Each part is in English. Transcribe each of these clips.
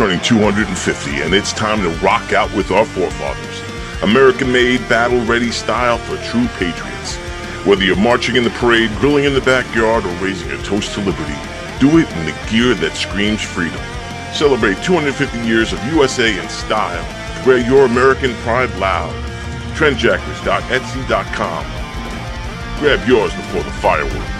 turning 250, and it's time to rock out with our forefathers. American-made, battle-ready style for true patriots. Whether you're marching in the parade, grilling in the backyard, or raising a toast to liberty, do it in the gear that screams freedom. Celebrate 250 years of USA in style. Wear your American pride loud. Trendjackers.etsy.com. Grab yours before the fireworks.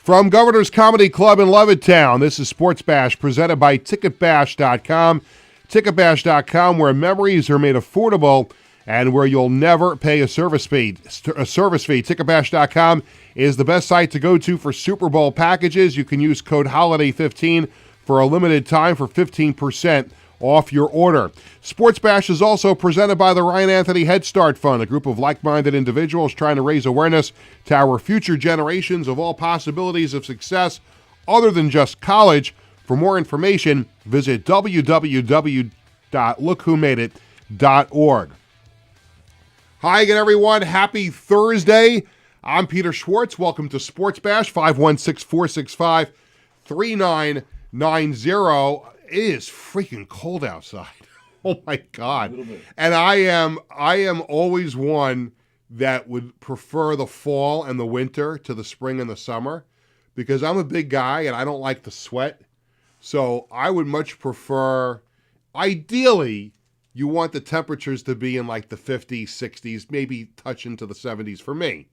From Governor's Comedy Club in Levittown, this is Sports Bash presented by TicketBash.com. TicketBash.com, where memories are made affordable and where you'll never pay a service fee. TicketBash.com is the best site to go to for Super Bowl packages. You can use code HOLIDAY15 for a limited time for 15% off your order. Sports Bash is also presented by the Ryan Anthony Head Start Fund, a group of like-minded individuals trying to raise awareness to our future generations of all possibilities of success other than just college. For more information, visit www.lookwhomadeit.org. Hi again, everyone. Happy Thursday. I'm Peter Schwartz. Welcome to Sports Bash, 516-465-3990. It is freaking cold outside. Oh my God. And I am always one that would prefer the fall and the winter to the spring and the summer because I'm a big guy and I don't like the sweat. So I would much prefer, ideally, you want the temperatures to be in like the 50s, 60s, maybe touch into the 70s for me.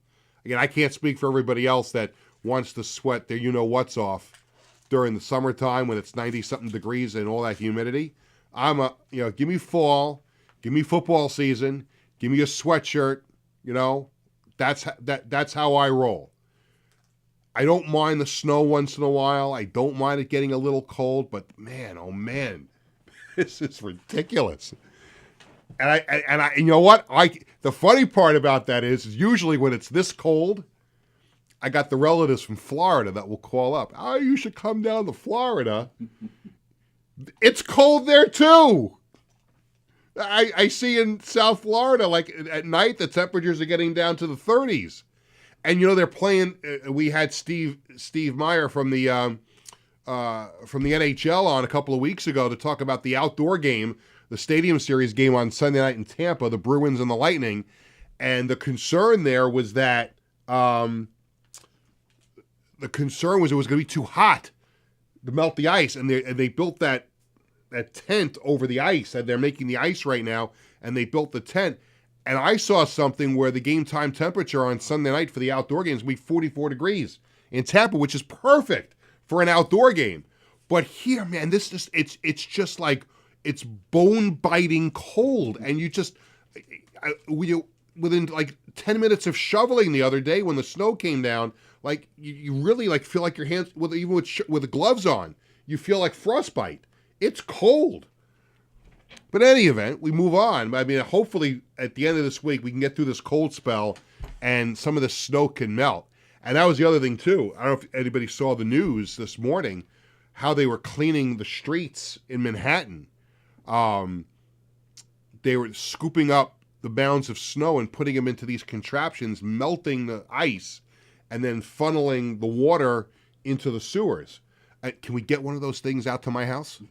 Again, I can't speak for everybody else that wants to sweat their you-know-what's off during the summertime when it's 90-something degrees and all that humidity. Give me fall, give me football season, Give me a sweatshirt. You know, that's how I roll. I don't mind the snow once in a while. I don't mind it getting a little cold, but man, oh man, this is ridiculous. And you know what? The funny part about that is usually when it's this cold, I got the relatives from Florida that will call up. Oh, you should come down to Florida. It's cold there too. I see in South Florida, like at night, the temperatures are getting down to the 30s. And you know they're playing. We had Steve Meyer from the NHL on a couple of weeks ago to talk about the outdoor game, the Stadium Series game on Sunday night in Tampa, the Bruins and the Lightning, and the concern there was that it was going to be too hot to melt the ice, and they built that tent over the ice, and they're making the ice right now, and they built the tent. And I saw something where the game time temperature on Sunday night for the outdoor games will be 44 degrees in Tampa, which is perfect for an outdoor game. But here, man, it's just like, it's bone-biting cold. And within like 10 minutes of shoveling the other day when the snow came down, like you really like feel like your hands, even with the gloves on, you feel like frostbite. It's cold. But in any event, we move on. I mean, hopefully at the end of this week, we can get through this cold spell and some of the snow can melt. And that was the other thing, too. I don't know if anybody saw the news this morning, how they were cleaning the streets in Manhattan. They were scooping up the mounds of snow and putting them into these contraptions, melting the ice, and then funneling the water into the sewers. Can we get one of those things out to my house?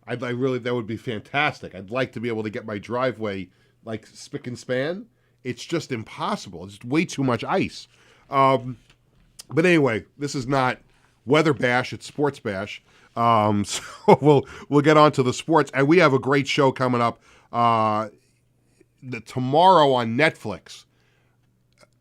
That would be fantastic. I'd like to be able to get my driveway like spick and span. It's just impossible. It's just way too much ice. But anyway, this is not weather bash, it's sports bash. So we'll get on to the sports. And we have a great show coming up tomorrow on Netflix.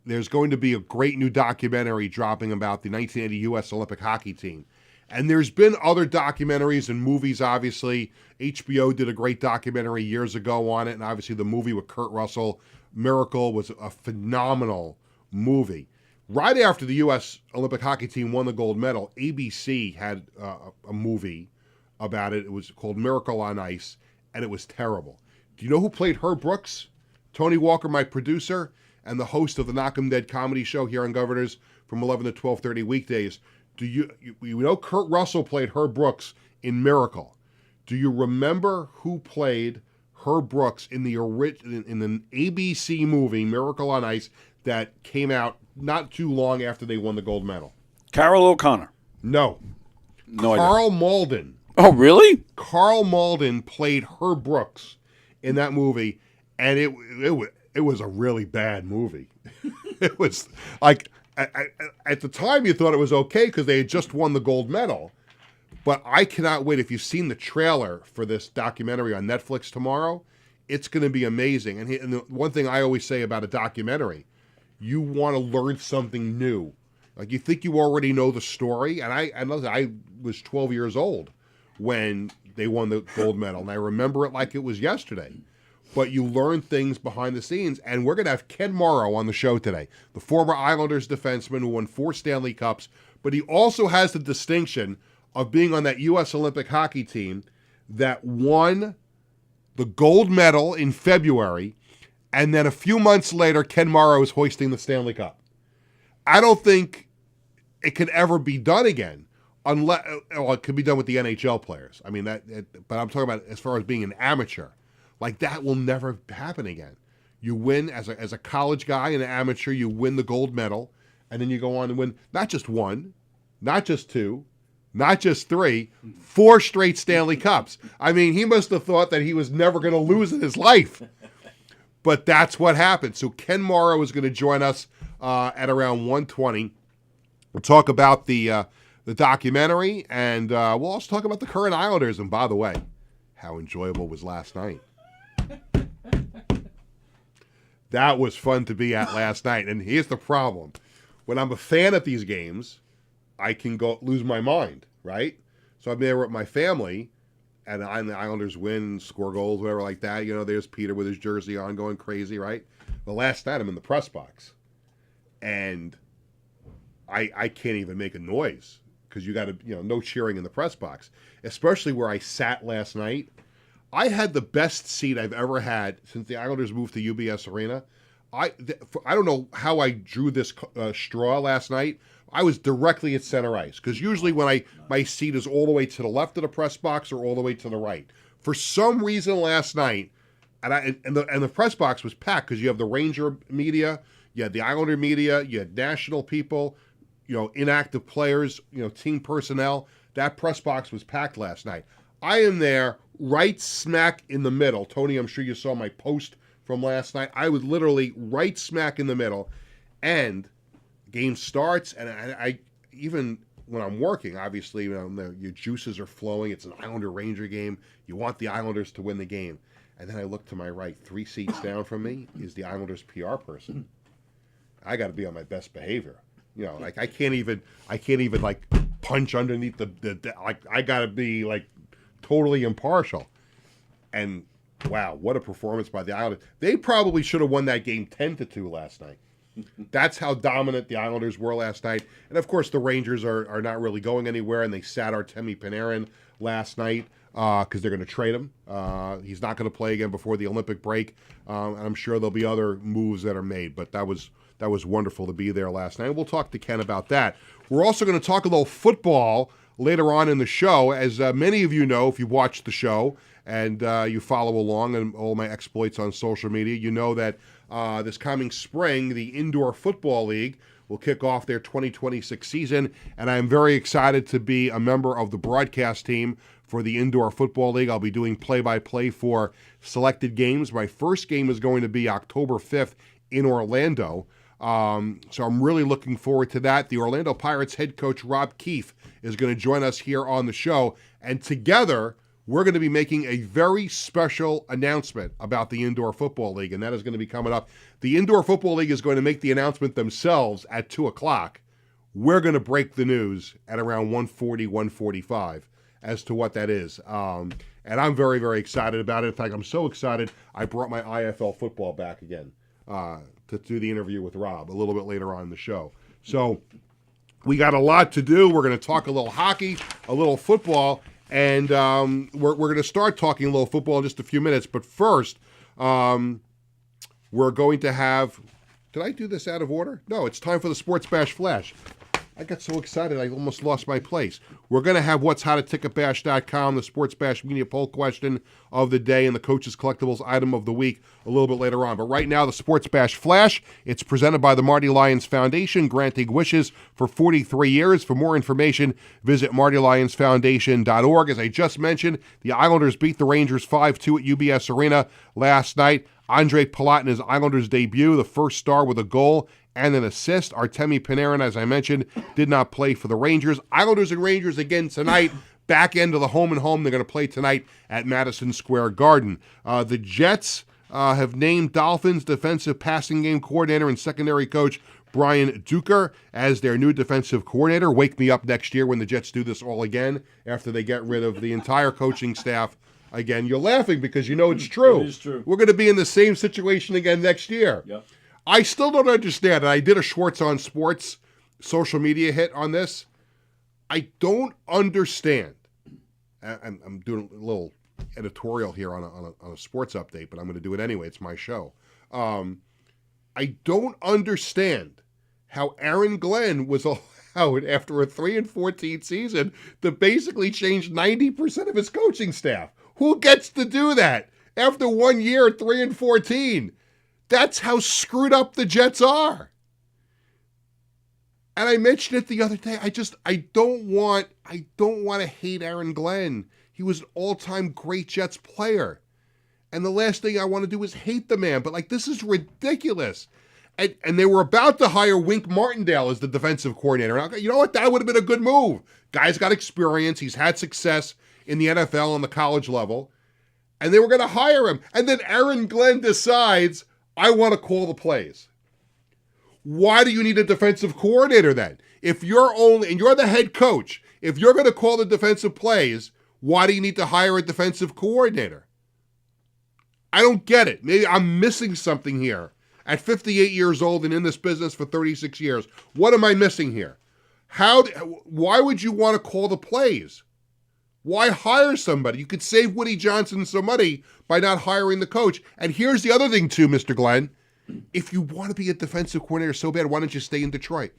There's going to be a great new documentary dropping about the 1980 U.S. Olympic hockey team. And there's been other documentaries and movies, obviously. HBO did a great documentary years ago on it, and obviously the movie with Kurt Russell, Miracle, was a phenomenal movie. Right after the U.S. Olympic hockey team won the gold medal, ABC had a movie about it. It was called Miracle on Ice, and it was terrible. Do you know who played Herb Brooks? Tony Walker, my producer, and the host of the Knock 'em Dead comedy show here on Governors from 11 to 12:30 weekdays. Do you know Kurt Russell played Herb Brooks in Miracle? Do you remember who played Herb Brooks in the ABC movie Miracle on Ice that came out not too long after they won the gold medal? Carol O'Connor. No. No idea. Carl Malden. Oh, really? Carl Malden played Herb Brooks in that movie, and it was a really bad movie. It was like, at the time you thought it was okay because they had just won the gold medal, but I cannot wait. If you've seen the trailer for this documentary on Netflix tomorrow, it's going to be amazing. And the one thing I always say about a documentary, you want to learn something new. Like, you think you already know the story, and I was 12 years old when they won the gold medal, and I remember it like it was yesterday. But you learn things behind the scenes, and we're going to have Ken Morrow on the show today, the former Islanders defenseman who won 4 Stanley Cups, but he also has the distinction of being on that U.S. Olympic hockey team that won the gold medal in February, and then a few months later, Ken Morrow is hoisting the Stanley Cup. I don't think it could ever be done again, unless, well, it could be done with the NHL players. I mean, but I'm talking about as far as being an amateur. Like, that will never happen again. You win as a college guy and an amateur, you win the gold medal, and then you go on and win not just 1, not just 2, not just 3, 4 straight Stanley Cups. I mean, he must have thought that he was never going to lose in his life. But that's what happened. So Ken Morrow is going to join us at around 1:20. We'll talk about the documentary, and we'll also talk about the current Islanders. And by the way, how enjoyable was last night? That was fun to be at last night. And here's the problem. When I'm a fan at these games, I can go lose my mind, right? So I'm there with my family, and the Islanders win, score goals, whatever like that. There's Peter with his jersey on going crazy, right? The last night I'm in the press box, and I can't even make a noise because you got to, no cheering in the press box, especially where I sat last night. I had the best seat I've ever had since the Islanders moved to UBS Arena. I don't know how I drew this straw last night. I was directly at center ice because usually when my seat is all the way to the left of the press box or all the way to the right. For some reason last night, and the press box was packed because you have the Ranger media, you had the Islander media, you had national people, inactive players, team personnel. That press box was packed last night. I am there right smack in the middle. Tony, I'm sure you saw my post from last night. I was literally right smack in the middle, and game starts, and I even when I'm working, obviously, your juices are flowing. It's an Islander-Ranger game. You want the Islanders to win the game. And then I look to my right, 3 seats down from me is the Islanders PR person. I got to be on my best behavior. Like I can't even like punch underneath the I got to be like totally impartial. And wow, what a performance by the Islanders. They probably should have won that game 10-2 last night. That's how dominant the Islanders were last night. And of course, the Rangers are not really going anywhere, and they sat Artemi Panarin last night because they're going to trade him. He's not going to play again before the Olympic break. And I'm sure there'll be other moves that are made, but that was wonderful to be there last night. We'll talk to Ken about that. We're also going to talk a little football later on in the show. As many of you know, if you've watched the show and you follow along and all my exploits on social media, you know that this coming spring, the Indoor Football League will kick off their 2026 season, and I'm very excited to be a member of the broadcast team for the Indoor Football League. I'll be doing play-by-play for selected games. My first game is going to be October 5th in Orlando, so I'm really looking forward to that. The Orlando Pirates head coach Rob Keefe is going to join us here on the show, and together we're going to be making a very special announcement about the Indoor Football League, and that is going to be coming up. The Indoor Football League is going to make the announcement themselves at 2 o'clock. We're going to break the news at around 1:40, 1:45 as to what that is. And I'm very, very excited about it. In fact, I'm so excited, I brought my IFL football back again to do the interview with Rob a little bit later on in the show. So we got a lot to do. We're going to talk a little hockey, a little football, and we're going to start talking a little football in just a few minutes. But first, we're going to have... Did I do this out of order? No, it's time for the Sports Bash Flash. I got so excited I almost lost my place. We're going to have what's hot at ticketbash.com, the Sports Bash Media Poll question of the day, and the Coaches Collectibles item of the week a little bit later on. But right now, the Sports Bash Flash, it's presented by the Marty Lyons Foundation, granting wishes for 43 years. For more information, visit martylyonsfoundation.org. As I just mentioned, the Islanders beat the Rangers 5-2 at UBS Arena last night. Andre Palat in his Islanders debut, the first star with a goal and an assist. Artemi Panarin, as I mentioned, did not play for the Rangers. Islanders and Rangers again tonight. Back end of the home and home. They're going to play tonight at Madison Square Garden. The Jets have named Dolphins defensive passing game coordinator and secondary coach Brian Duker as their new defensive coordinator. Wake me up next year when the Jets do this all again after they get rid of the entire coaching staff. Again, you're laughing because you know it's true. It is true. We're going to be in the same situation again next year. Yep. I still don't understand, and I did a Schwartz on Sports social media hit on this. I don't understand. I'm doing a little editorial here on a sports update, but I'm going to do it anyway. It's my show. I don't understand how Aaron Glenn was allowed, after a 3-14 season, to basically change 90% of his coaching staff. Who gets to do that after 1 year at 3-14? That's how screwed up the Jets are. And I mentioned it the other day. I don't want to hate Aaron Glenn. He was an all-time great Jets player. And the last thing I want to do is hate the man. But this is ridiculous. And they were about to hire Wink Martindale as the defensive coordinator. And you know what? That would have been a good move. Guy's got experience. He's had success in the NFL on the college level. And they were going to hire him. And then Aaron Glenn decides, I want to call the plays. Why do you need a defensive coordinator then? If you're and you're the head coach, if you're going to call the defensive plays, Why do you need to hire a defensive coordinator? I don't get it. Maybe I'm missing something here. At 58 years old and in this business for 36 years, what am I missing here? Why would you want to call the plays? Why hire somebody? You could save Woody Johnson some money by not hiring the coach. And here's the other thing too, Mr. Glenn. If you want to be a defensive coordinator so bad, why don't you stay in Detroit?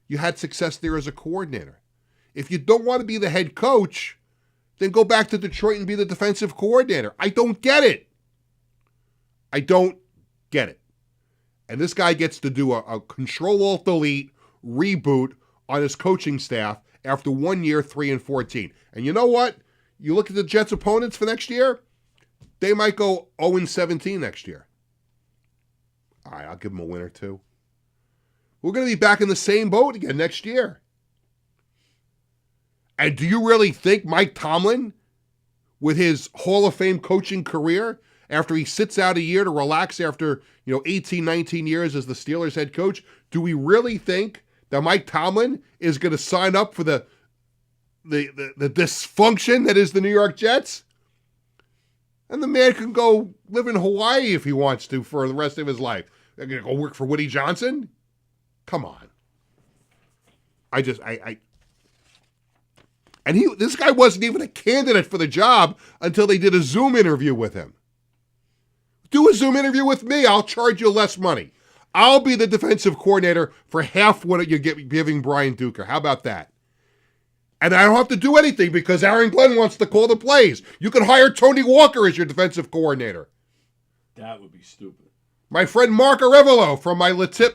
You had success there as a coordinator. If you don't want to be the head coach, then go back to Detroit and be the defensive coordinator. I don't get it. I don't get it. And this guy gets to do a Control-Alt-Delete reboot on his coaching staff after 1 year, 3-14. And you know what? You look at the Jets' opponents for next year, they might go 0-17 next year. All right, I'll give them a win or two. We're going to be back in the same boat again next year. And do you really think Mike Tomlin, with his Hall of Fame coaching career, after he sits out a year to relax after 18, 19 years as the Steelers head coach, do we really think that Mike Tomlin is going to sign up for the dysfunction that is the New York Jets? And the man can go live in Hawaii if he wants to for the rest of his life. They're going to go work for Woody Johnson? Come on. This guy wasn't even a candidate for the job until they did a Zoom interview with him. Do a Zoom interview with me. I'll charge you less money. I'll be the defensive coordinator for half what you're giving Brian Duker. How about that? And I don't have to do anything because Aaron Glenn wants to call the plays. You can hire Tony Walker as your defensive coordinator. That would be stupid. My friend Mark Arevalo from my Latip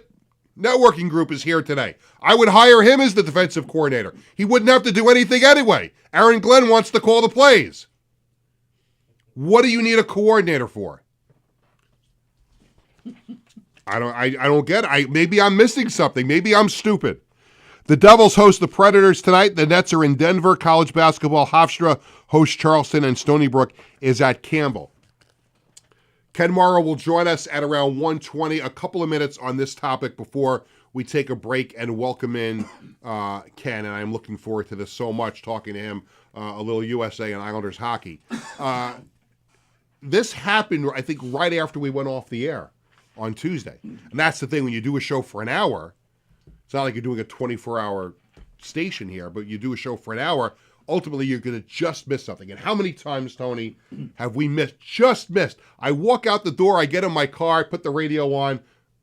networking group is here today. I would hire him as the defensive coordinator. He wouldn't have to do anything anyway. Aaron Glenn wants to call the plays. What do you need a coordinator for? I don't get it. Maybe I'm missing something. Maybe I'm stupid. The Devils host the Predators tonight. The Nets are in Denver. College basketball, Hofstra hosts Charleston, and Stony Brook is at Campbell. Ken Morrow will join us at around 1:20. A couple of minutes on this topic before we take a break and welcome in Ken, and I'm looking forward to this so much, talking to him a little USA and Islanders hockey. This happened, I think, right after we went off the air on Tuesday. And that's the thing, when you do a show for an hour, it's not like you're doing a 24-hour station here, but you do a show for an hour, ultimately you're going to just miss something. And how many times, Tony, have we just missed? I walk out the door, I get in my car, I put the radio on.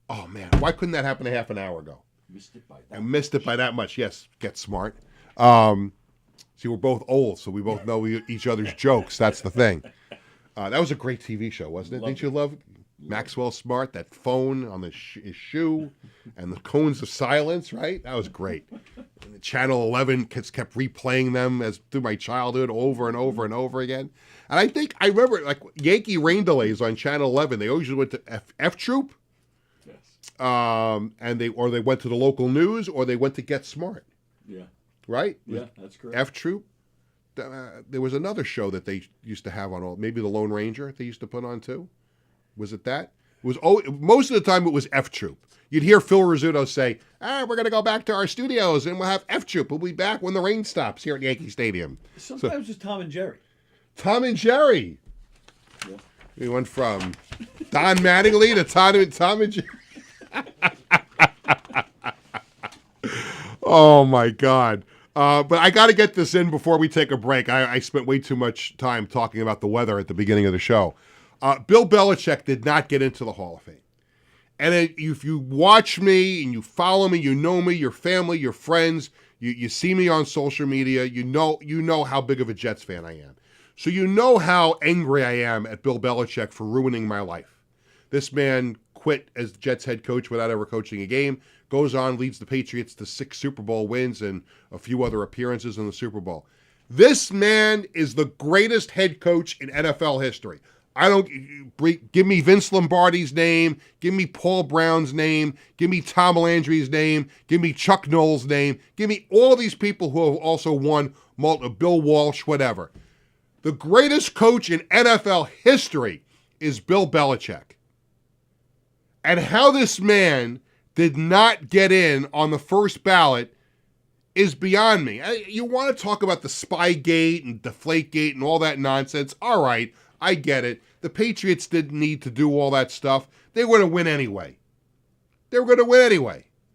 Oh, man, why couldn't that happen a half an hour ago? Missed it by that much. Yes, get smart. See, we're both old, so we both know each other's jokes. That's the thing. That was a great TV show, wasn't it? Didn't you love it? Maxwell Smart, that phone on his shoe, and the cones of silence, right? That was great. And Channel 11 kept replaying them through my childhood over and over and over again. And I remember, like, Yankee rain delays on Channel 11. They always went to F Troop. Yes. And they went to the local news, or they went to Get Smart. Yeah. Right? Yeah, that's correct. F Troop. There was another show that they used to have on maybe the Lone Ranger they used to put on too. Was it that? Most of the time it was F Troop. You'd hear Phil Rizzuto say, we're going to go back to our studios and we'll have F Troop. We'll be back when the rain stops here at Yankee Stadium. Sometimes it's Tom and Jerry. Tom and Jerry. Yeah. We went from Don Mattingly to Tom and Jerry. Oh, my God. But I got to get this in before we take a break. I spent way too much time talking about the weather at the beginning of the show. Bill Belichick did not get into the Hall of Fame. And if you watch me and you follow me, you know me, your family, your friends, you see me on social media, you know how big of a Jets fan I am. So you know how angry I am at Bill Belichick for ruining my life. This man quit as Jets head coach without ever coaching a game, goes on, leads the Patriots to 6 Super Bowl wins and a few other appearances in the Super Bowl. This man is the greatest head coach in NFL history. Give me Vince Lombardi's name, give me Paul Brown's name, give me Tom Landry's name, give me Chuck Noll's name, give me all these people who have also won, Bill Walsh, whatever. The greatest coach in NFL history is Bill Belichick. And how this man did not get in on the first ballot is beyond me. You want to talk about the Spygate and Deflategate and all that nonsense. All right, I get it. The Patriots didn't need to do all that stuff. They were going to win anyway.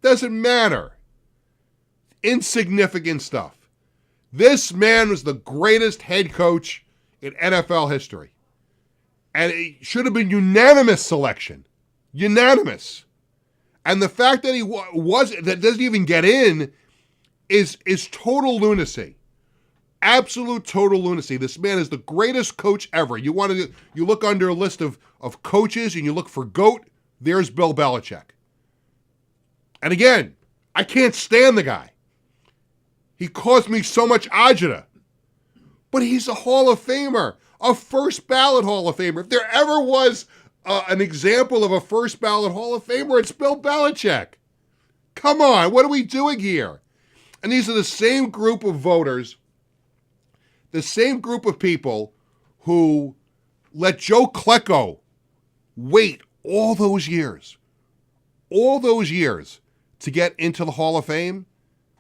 Doesn't matter. Insignificant stuff. This man was the greatest head coach in NFL history. And it should have been unanimous selection. Unanimous. And the fact that that doesn't even get in is total lunacy. Absolute total lunacy. This man is the greatest coach ever. You look under a list of coaches and you look for GOAT, there's Bill Belichick. And again, I can't stand the guy. He caused me so much agita. But he's a Hall of Famer, a first ballot Hall of Famer. If there ever was an example of a first ballot Hall of Famer, it's Bill Belichick. Come on, what are we doing here? And these are the same group of voters, the same group of people who let Joe Klecko wait all those years to get into the Hall of Fame,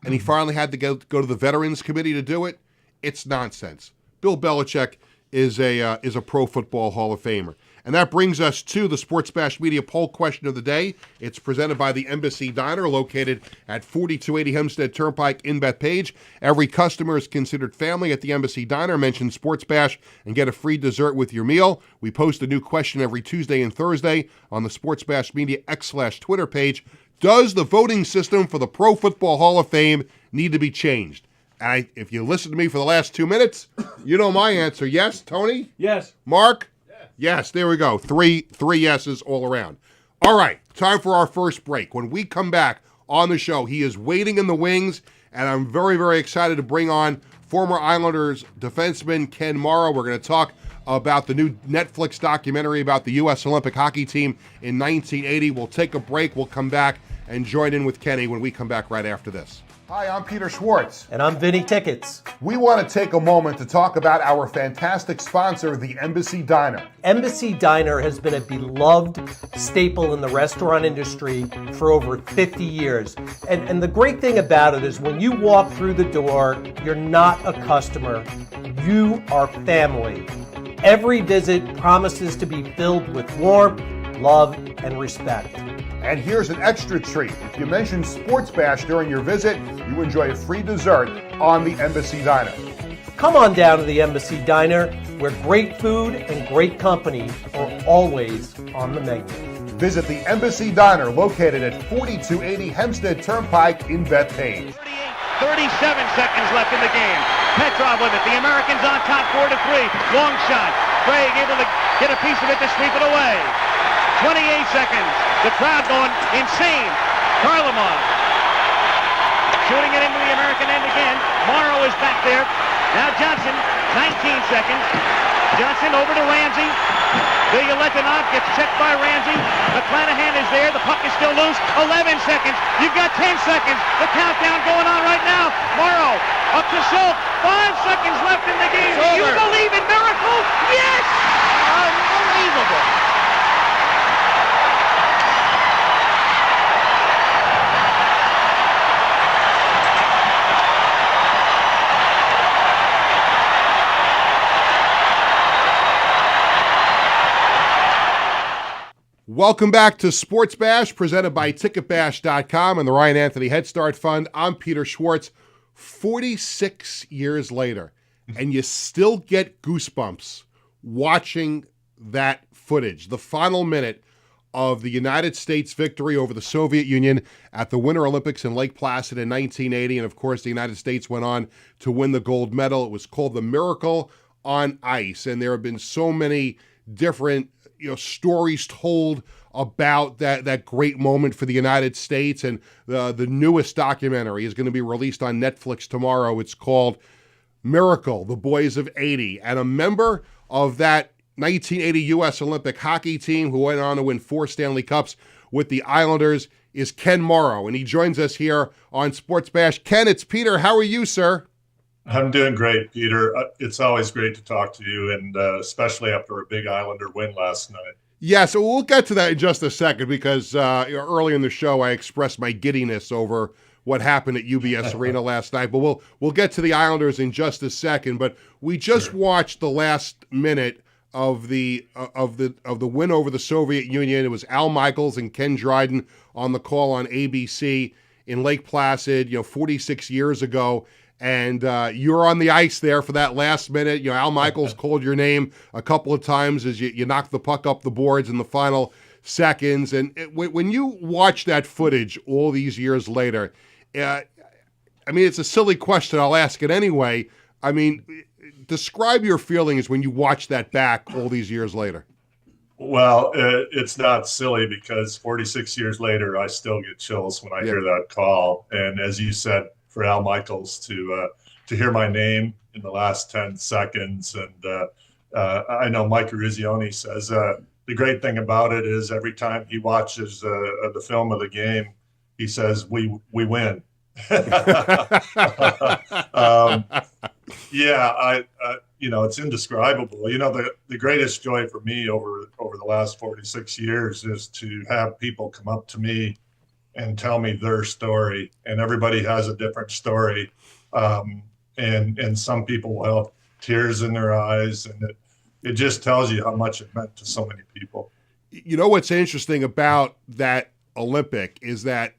and he finally had to go to the Veterans Committee to do it. It's nonsense. Bill Belichick is a Pro Football Hall of Famer. And that brings us to the Sports Bash Media poll question of the day. It's presented by the Embassy Diner, located at 4280 Hempstead Turnpike in Bethpage. Every customer is considered family at the Embassy Diner. Mention Sports Bash and get a free dessert with your meal. We post a new question every Tuesday and Thursday on the Sports Bash Media X/Twitter page. Does the voting system for the Pro Football Hall of Fame need to be changed? And if you listen to me for the last 2 minutes, you know my answer. Yes, Tony? Yes. Mark? Yes, there we go. Three yeses all around. All right, time for our first break. When we come back on the show, he is waiting in the wings, and I'm very, very excited to bring on former Islanders defenseman Ken Morrow. We're going to talk about the new Netflix documentary about the U.S. Olympic hockey team in 1980. We'll take a break. We'll come back and join in with Kenny when we come back right after this. Hi, I'm Peter Schwartz. And I'm Vinny Tickets. We want to take a moment to talk about our fantastic sponsor, the Embassy Diner. Embassy Diner has been a beloved staple in the restaurant industry for over 50 years. And the great thing about it is when you walk through the door, you're not a customer, you are family. Every visit promises to be filled with warmth, love, and respect. And here's an extra treat. If you mention Sports Bash during your visit, you enjoy a free dessert on the Embassy Diner. Come on down to the Embassy Diner, where great food and great company are always on the menu. Visit the Embassy Diner, located at 4280 Hempstead Turnpike in Bethpage. 37 seconds left in the game. Petrov with it. The Americans on top, 4-3. Long shot. Craig able to get a piece of it to sweep it away. 28 seconds. The crowd going insane. Karlamov shooting it into the American end again. Morrow is back there. Now Johnson, 19 seconds. Johnson over to Ramsey. Levittown gets checked by Ramsey. McClanahan is there. The puck is still loose. 11 seconds. You've got 10 seconds. The countdown going on right now. Morrow up to Schultz. 5 seconds left in the game. Do you believe in miracles? Yes! Unbelievable. Welcome back to Sports Bash, presented by TicketBash.com and the Ryan Anthony Head Start Fund. I'm Peter Schwartz. 46 years later, and you still get goosebumps watching that footage. The final minute of the United States victory over the Soviet Union at the Winter Olympics in Lake Placid in 1980. And of course, the United States went on to win the gold medal. It was called the Miracle on Ice. And there have been so many different stories told about that great moment for the United States. And the newest documentary is going to be released on Netflix tomorrow. It's called Miracle, The Boys of 80. And a member of that 1980 U.S. Olympic hockey team who went on to win 4 Stanley Cups with the Islanders is Ken Morrow. And he joins us here on Sports Bash. Ken, it's Peter. How are you, sir? I'm doing great, Peter. It's always great to talk to you, and especially after a big Islander win last night. Yeah, so we'll get to that in just a second because early in the show I expressed my giddiness over what happened at UBS Arena last night. But we'll get to the Islanders in just a second. But we just watched the last minute of the win over the Soviet Union. It was Al Michaels and Ken Dryden on the call on ABC in Lake Placid, 46 years ago. And you were on the ice there for that last minute. Al Michaels called your name a couple of times as you knocked the puck up the boards in the final seconds. And when you watch that footage all these years later, it's a silly question. I'll ask it anyway. Describe your feelings when you watch that back all these years later. Well, it's not silly because 46 years later, I still get chills when I hear that call. And as you said, for Al Michaels to hear my name in the last 10 seconds. And I know Mike Eruzione says the great thing about it is every time he watches the film of the game, he says, we win. It's indescribable. The greatest joy for me over the last 46 years is to have people come up to me and tell me their story, and everybody has a different story. And some people will have tears in their eyes, and it just tells you how much it meant to so many people. What's interesting about that Olympic is that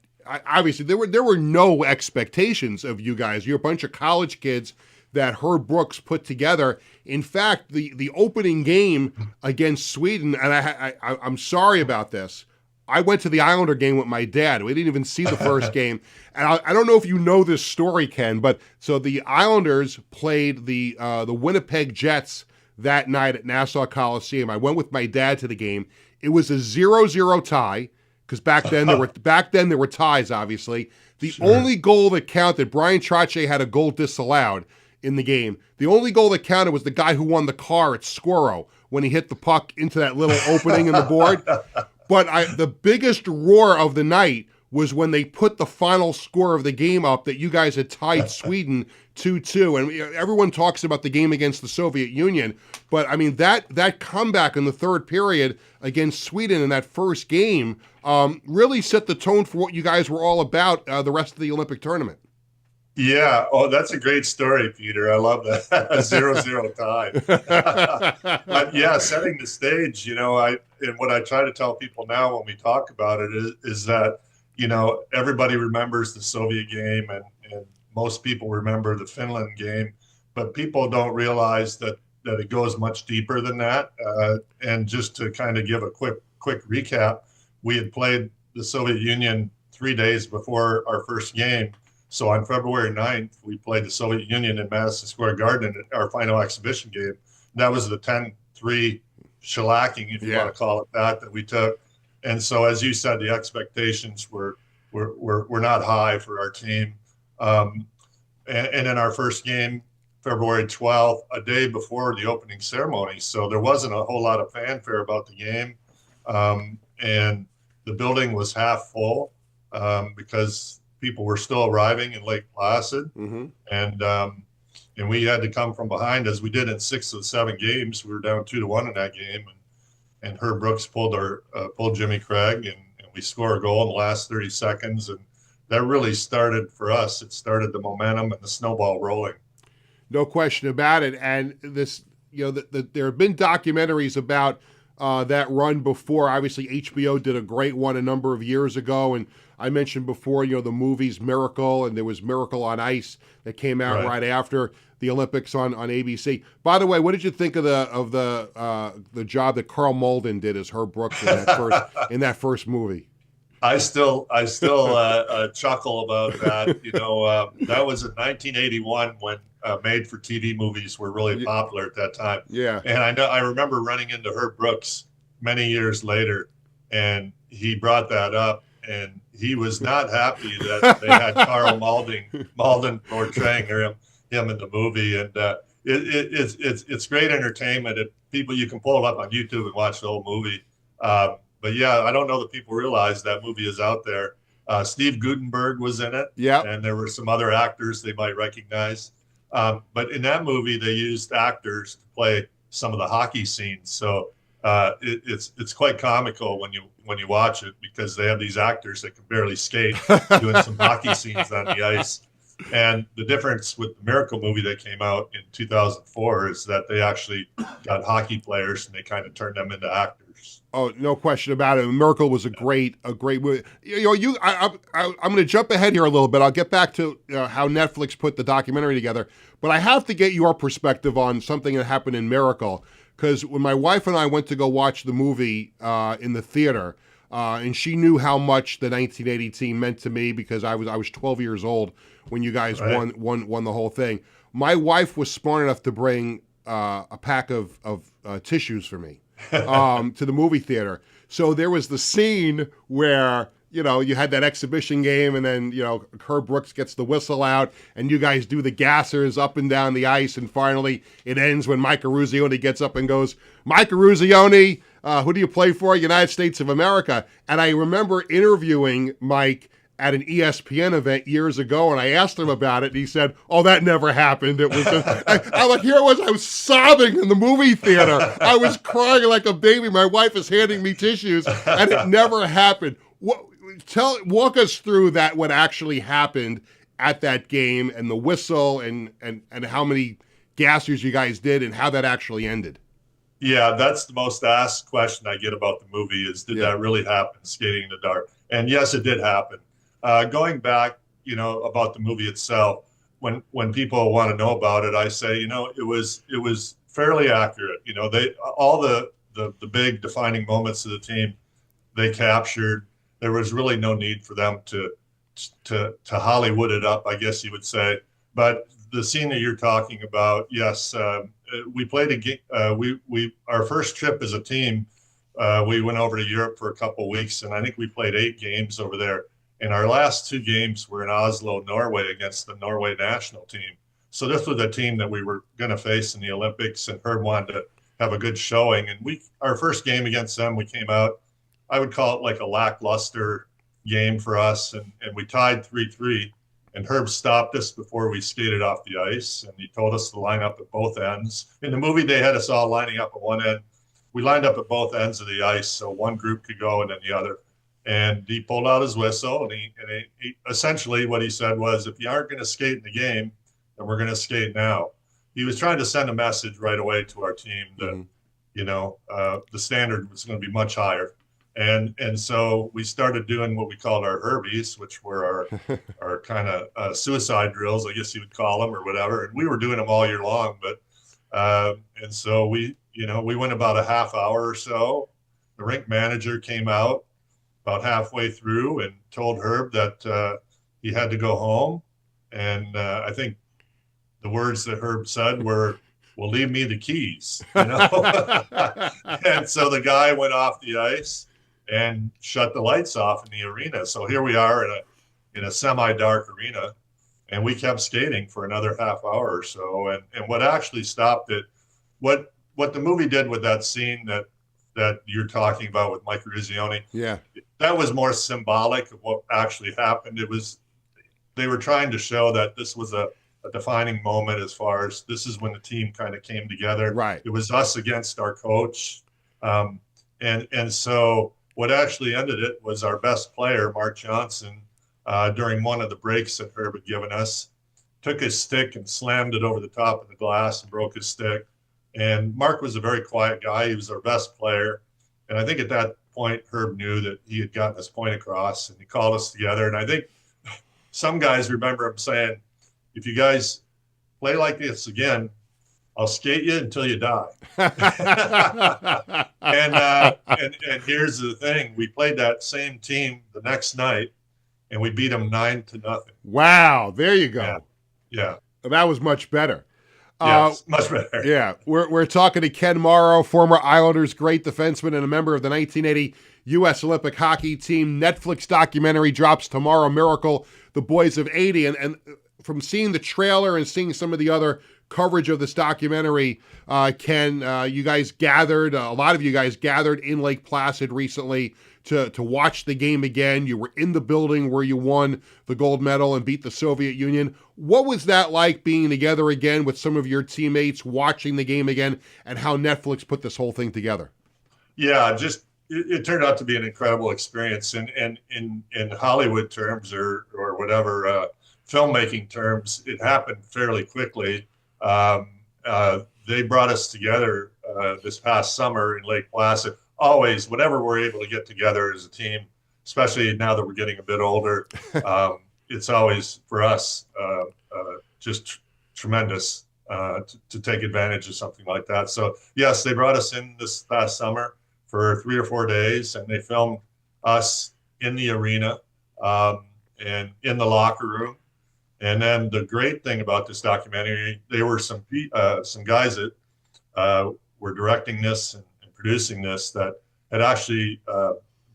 obviously there were no expectations of you guys. You're a bunch of college kids that Herb Brooks put together. In fact, the opening game against Sweden, and I'm sorry about this, I went to the Islander game with my dad. We didn't even see the first game. And I don't know if you know this story, Ken, but so the Islanders played the Winnipeg Jets that night at Nassau Coliseum. I went with my dad to the game. It was a 0-0 tie, because back then there were ties, obviously. The only goal that counted, Brian Trottier had a goal disallowed in the game. The only goal that counted was the guy who won the car at Squirrow when he hit the puck into that little opening in the board. But the biggest roar of the night was when they put the final score of the game up that you guys had tied Sweden 2-2. And everyone talks about the game against the Soviet Union. But, that comeback in the third period against Sweden in that first game really set the tone for what you guys were all about the rest of the Olympic tournament. Yeah. Oh, that's a great story, Peter. I love that. 0-0 tie. But yeah, setting the stage, and what I try to tell people now when we talk about it is that, everybody remembers the Soviet game and most people remember the Finland game, but people don't realize that it goes much deeper than that. And just to kind of give a quick recap, we had played the Soviet Union 3 days before our first game. So on February 9th, we played the Soviet Union in Madison Square Garden in our final exhibition game. That was the 10-3 shellacking, if you want to call it that we took. And so, as you said, the expectations were not high for our team. And in our first game, February 12th, a day before the opening ceremony. So there wasn't a whole lot of fanfare about the game. And the building was half full because people were still arriving in Lake Placid. Mm-hmm. And we had to come from behind, as we did in 6 of the 7 games. We were down 2-1 in that game. And Herb Brooks pulled Jimmy Craig, and we scored a goal in the last 30 seconds. And that really started, for us, it started the momentum and the snowball rolling. No question about it. And this, there have been documentaries about that run before. Obviously, HBO did a great one a number of years ago. And I mentioned before, the movies Miracle, and there was Miracle on Ice that came out right after the Olympics on ABC. By the way, what did you think of the job that Carl Malden did as Herb Brooks in that first movie? I still chuckle about that. That was in 1981 when made-for-TV movies were really popular at that time. Yeah, and I remember running into Herb Brooks many years later, and he brought that up, and he was not happy that they had Carl Malden portraying him in the movie. And it's great entertainment. You can pull it up on YouTube and watch the whole movie. But yeah, I don't know that people realize that movie is out there. Steve Guttenberg was in it. Yeah. And there were some other actors they might recognize. But in that movie, they used actors to play some of the hockey scenes. So it's quite comical when you watch it, because they have these actors that can barely skate doing some hockey scenes on the ice. And the difference with the Miracle movie that came out in 2004 is that they actually got hockey players and they kind of turned them into actors. Oh, no question about it. Miracle was a great movie. I'm going to jump ahead here a little bit. I'll get back to how Netflix put the documentary together, but I have to get your perspective on something that happened in Miracle, because when my wife and I went to go watch the movie in the theater, and she knew how much the 1980 team meant to me, because I was 12 years old when you guys won the whole thing. My wife was smart enough to bring a pack of tissues for me to the movie theater. So there was the scene where, you had that exhibition game, and then, Herb Brooks gets the whistle out, and you guys do the gassers up and down the ice, and finally it ends when Mike Eruzione gets up and goes, "Mike Eruzione, who do you play for? United States of America." And I remember interviewing Mike at an ESPN event years ago, and I asked him about it, and he said, "Oh, that never happened. It was just," I'm like, I was sobbing in the movie theater. I was crying like a baby. My wife is handing me tissues, and it never happened. Walk us through what actually happened at that game, and the whistle, and how many gassers you guys did, and how that actually ended. Yeah, that's the most asked question I get about the movie is, did that really happen, skating in the dark? And yes, it did happen. Going back, about the movie itself, when people want to know about it, I say, it was fairly accurate. All the big defining moments of the team, they captured. There was really no need for them to Hollywood it up, I guess you would say. But the scene that you're talking about, yes, we played a game. Our first trip as a team, we went over to Europe for a couple of weeks, and I think we played 8 games over there. And our last 2 games were in Oslo, Norway, against the Norway national team. So this was a team that we were going to face in the Olympics, and Herb wanted to have a good showing. And our first game against them, we came out, I would call it like a lackluster game for us, and we tied 3-3. And Herb stopped us before we skated off the ice, and he told us to line up at both ends. In the movie, they had us all lining up at one end. We lined up at both ends of the ice, so one group could go and then the other. And he pulled out his whistle, and he essentially what he said was, "If you aren't going to skate in the game, then we're going to skate now." He was trying to send a message right away to our team that, the standard was going to be much higher. And so we started doing what we called our Herbies, which were our kind of suicide drills, I guess you would call them, or whatever. And we were doing them all year long. But and so we went about a half hour or so. The rink manager came out about halfway through and told Herb that he had to go home. And I think the words that Herb said were, "Well, leave me the keys." And so the guy went off the ice and shut the lights off in the arena. So here we are in a semi-dark arena, and we kept skating for another half hour or so. And what actually stopped it, what the movie did with that scene that you're talking about with Mike Eruzione, that was more symbolic of what actually happened. They were trying to show that this was a defining moment, as far as this is when the team kind of came together. Right. It was us against our coach. And so what actually ended it was our best player, Mark Johnson, during one of the breaks that Herb had given us, took his stick and slammed it over the top of the glass and broke his stick. And Mark was a very quiet guy. He was our best player. And I think at that point, Herb knew that he had gotten his point across, and he called us together. And I think some guys remember him saying, "If you guys play like this again, I'll skate you until you die." and here's the thing. We played that same team the next night, and we beat them 9-0. Wow. There you go. Yeah. That was much better. Yes, much better. Yeah, we're talking to Ken Morrow, former Islanders great defenseman and a member of the 1980 U.S. Olympic hockey team. Netflix documentary drops tomorrow, Miracle, The Boys of 80. And from seeing the trailer and seeing some of the other coverage of this documentary, Ken, you guys gathered, a lot of you guys gathered in Lake Placid recently to watch the game again. You were in the building where you won the gold medal and beat the Soviet Union. What was that like, being together again with some of your teammates, watching the game again, and how Netflix put this whole thing together? Yeah, just it turned out to be an incredible experience, and in Hollywood terms or whatever filmmaking terms, it happened fairly quickly. They brought us together this past summer in Lake Placid. Always, whenever we're able to get together as a team, especially now that we're getting a bit older, it's always for us just tremendous to take advantage of something like that. So yes, they brought us in this past summer for 3 or 4 days, and they filmed us in the arena and in the locker room. And then the great thing about this documentary, there were some guys that were directing this and producing this that had actually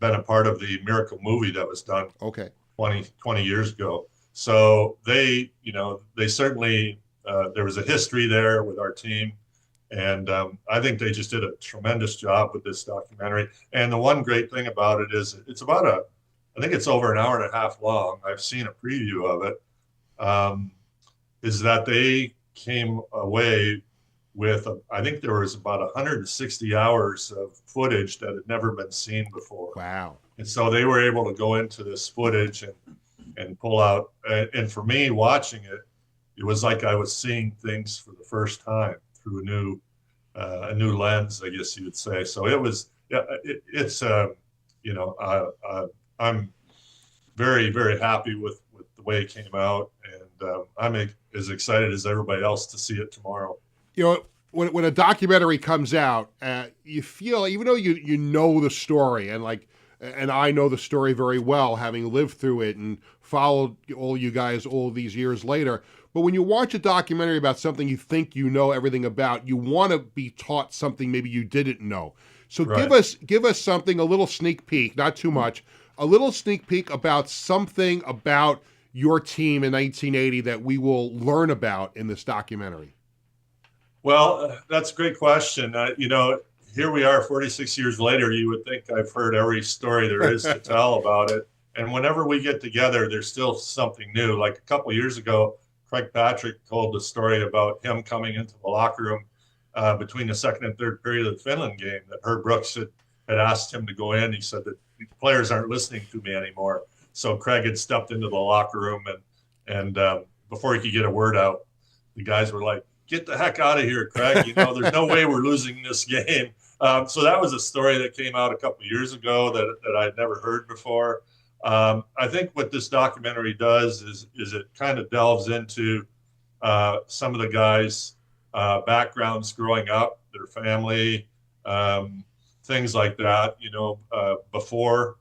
been a part of the Miracle movie that was done 20 years ago. So they certainly, there was a history there with our team. And I think they just did a tremendous job with this documentary. And the one great thing about it is it's about I think it's over an hour and a half long. I've seen a preview of it. Is that they came away with, I think there was about 160 hours of footage that had never been seen before. Wow. And so they were able to go into this footage and pull out, and for me watching it, it was like I was seeing things for the first time through a new lens, I guess you would say. So it was, I'm very, very happy with the way it came out, and I'm as excited as everybody else to see it tomorrow. You know, when a documentary comes out, you feel, even though you know the story, and I know the story very well, having lived through it and followed all you guys all these years later. But when you watch a documentary about something you think you know everything about, you want to be taught something maybe you didn't know. So right. give us something, a little sneak peek, not too much, a little sneak peek about something about your team in 1980 that we will learn about in this documentary. Well, that's a great question. Here we are 46 years later. You would think I've heard every story there is to tell about it. And whenever we get together, there's still something new. Like a couple of years ago, Craig Patrick told the story about him coming into the locker room between the second and third period of the Finland game, that Herb Brooks had asked him to go in. He said that the players aren't listening to me anymore. So Craig had stepped into the locker room, and before he could get a word out, the guys were like, "Get the heck out of here, Craig. There's no way we're losing this game." So that was a story that came out a couple of years ago that I'd never heard before. I think what this documentary does is it kind of delves into some of the guys' backgrounds growing up, their family, things like that, before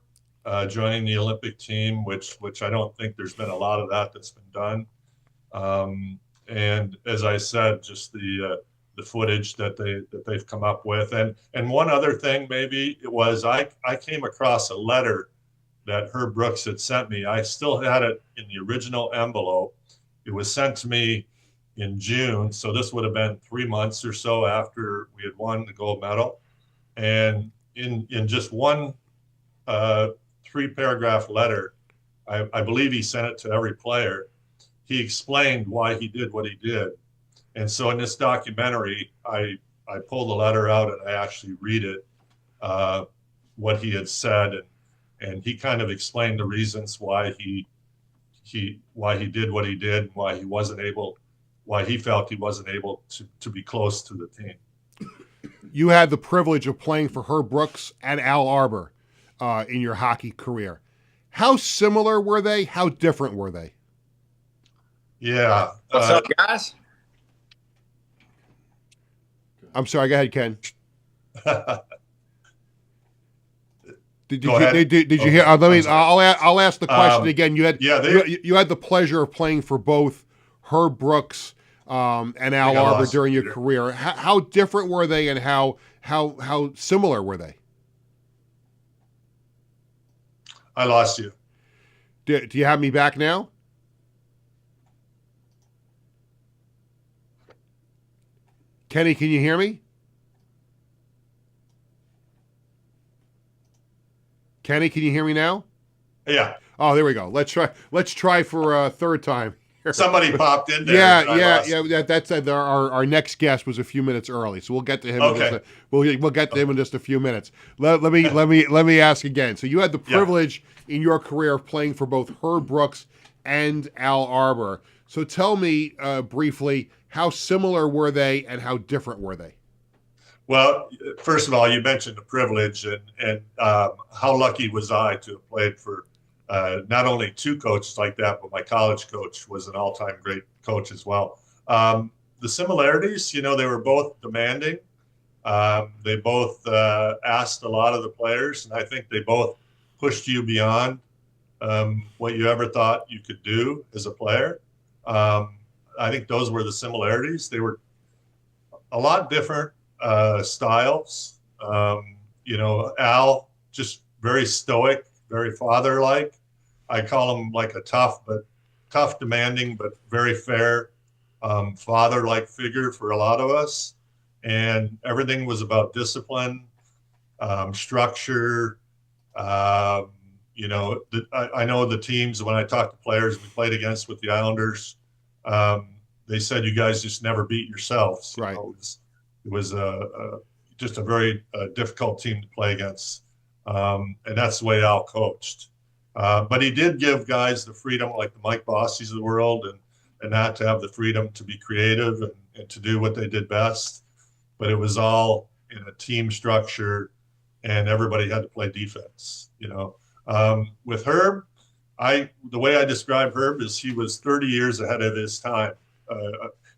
joining the Olympic team, which I don't think there's been a lot of that's been done. And as I said, just the footage that they've come up with. And one other thing, maybe it was, I came across a letter that Herb Brooks had sent me. I still had it in the original envelope. It was sent to me in June. So this would have been 3 months or so after we had won the gold medal. And in just one 3-paragraph letter, I believe he sent it to every player. He explained why he did what he did. And so in this documentary, I pulled the letter out and I actually read it, what he had said, and he kind of explained the reasons why he did what he did, why he felt he wasn't able to be close to the team. You had the privilege of playing for Herb Brooks and Al Arbor in your hockey career. How similar were they? How different were they? Yeah. What's up, guys? I'm sorry. Go ahead, Ken. Did you hear? I'll ask the question again. You had the pleasure of playing for both Herb Brooks and Al Arbor during your career. How different were they, and how similar were they? I lost you. Do you have me back now? Kenny, can you hear me? Kenny, can you hear me now? Yeah. Oh, there we go. Let's try for a third time. Somebody popped in there. Yeah, and I yeah, lost yeah. it. That's our next guest was a few minutes early, so we'll get to him. Okay. We'll get to him in just a few minutes. Let me ask again. So you had the Yeah. privilege in your career of playing for both Herb Brooks and Al Arbor. So tell me briefly, how similar were they and how different were they? Well, first of all, you mentioned the privilege, and how lucky was I to have played for not only two coaches like that, but my college coach was an all-time great coach as well. The similarities, they were both demanding. They both asked a lot of the players, and I think they both pushed you beyond what you ever thought you could do as a player. I think those were the similarities. They were a lot different styles. Al, just very stoic, very father-like. I call him like a tough, demanding, but very fair father-like figure for a lot of us. And everything was about discipline, structure. I know the teams, when I talked to players we played against with the Islanders, they said you guys just never beat yourselves. Right. It was just a very difficult team to play against. And that's the way Al coached. But he did give guys the freedom, like the Mike Bossies of the world, and not to have the freedom to be creative and to do what they did best. But it was all in a team structure, and everybody had to play defense. With Herb, the way I describe Herb is he was 30 years ahead of his time.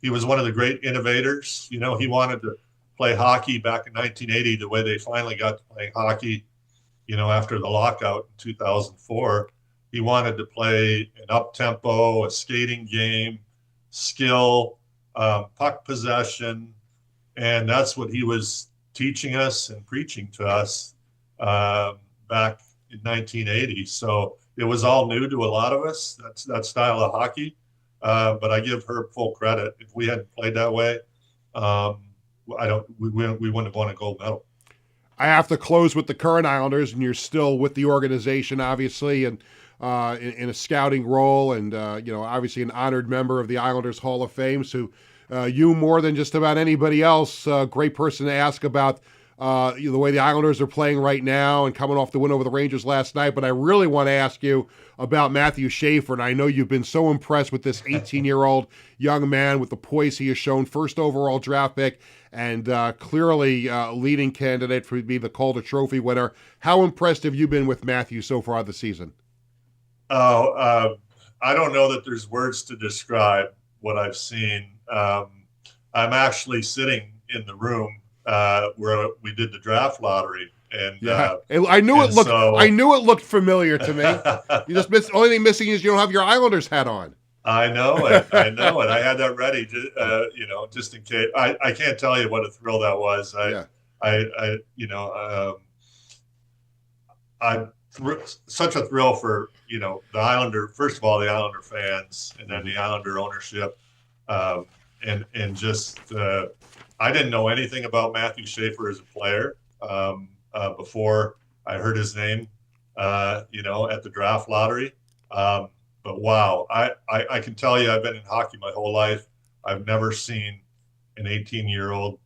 He was one of the great innovators. He wanted to play hockey back in 1980 the way they finally got to playing hockey, after the lockout in 2004. He wanted to play an up-tempo, a skating game, skill, puck possession, and that's what he was teaching us and preaching to us back in 1980. So it was all new to a lot of us, that style of hockey. But I give Herb full credit. If we hadn't played that way, we wouldn't have won a gold medal. I have to close with the current Islanders, and you're still with the organization, obviously, and in a scouting role, and obviously an honored member of the Islanders Hall of Fame. So you, more than just about anybody else, great person to ask about the way the Islanders are playing right now and coming off the win over the Rangers last night. But I really want to ask you about Matthew Schaefer, and I know you've been so impressed with this 18-year-old young man with the poise he has shown, first overall draft pick, and clearly leading candidate for be the Calder Trophy winner. How impressed have you been with Matthew so far this season? I don't know that there's words to describe what I've seen. I'm actually sitting in the room where we did the draft lottery, and I knew it looked. I knew it looked familiar to me. You just only thing missing is you don't have your Islanders hat on. I know it. I had that ready, just in case. I can't tell you what a thrill that was. Such a thrill for the Islander. First of all, the Islander fans, and then the Islander ownership, and just I didn't know anything about Matthew Schaefer as a player before I heard his name, at the draft lottery. But wow, I can tell you, I've been in hockey my whole life. I've never seen an 18-year-old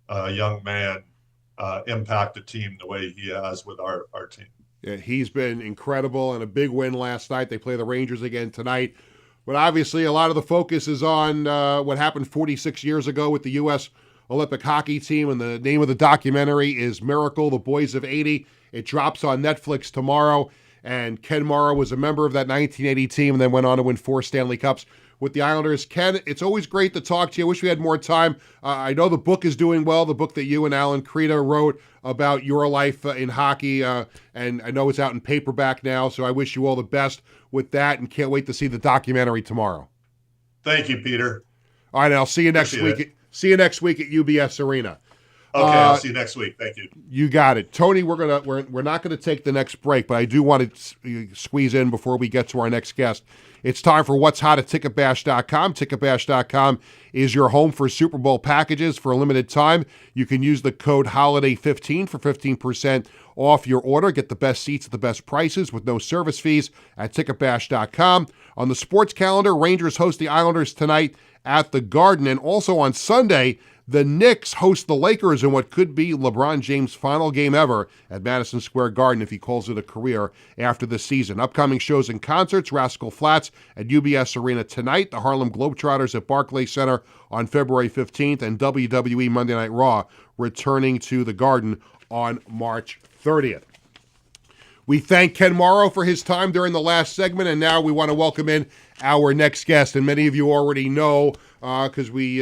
young man impact a team the way he has with our team. Yeah, he's been incredible, and a big win last night. They play the Rangers again tonight. But obviously, a lot of the focus is on what happened 46 years ago with the U.S. Olympic hockey team, and the name of the documentary is Miracle, the Boys of 80. It drops on Netflix tomorrow, and Ken Morrow was a member of that 1980 team and then went on to win 4 Stanley Cups with the Islanders. Ken, it's always great to talk to you. I wish we had more time. I know the book is doing well, the book that you and Alan Krita wrote about your life in hockey, and I know it's out in paperback now, so I wish you all the best with that and can't wait to see the documentary tomorrow. Thank you, Peter. All right, I'll see you next week. See you next week at UBS Arena. Okay, I'll see you next week. Thank you. You got it, Tony. We're not gonna take the next break, but I do want to squeeze in before we get to our next guest. It's time for What's Hot at TicketBash.com. TicketBash.com is your home for Super Bowl packages for a limited time. You can use the code HOLIDAY15 for 15% off your order. Get the best seats at the best prices with no service fees at TicketBash.com. On the sports calendar, Rangers host the Islanders tonight at the Garden. And also on Sunday, the Knicks host the Lakers in what could be LeBron James' final game ever at Madison Square Garden if he calls it a career after the season. Upcoming shows and concerts, Rascal Flatts at UBS Arena tonight, the Harlem Globetrotters at Barclays Center on February 15th, and WWE Monday Night Raw returning to the Garden on March 30th. We thank Ken Morrow for his time during the last segment, and now we want to welcome in our next guest. And many of you already know because we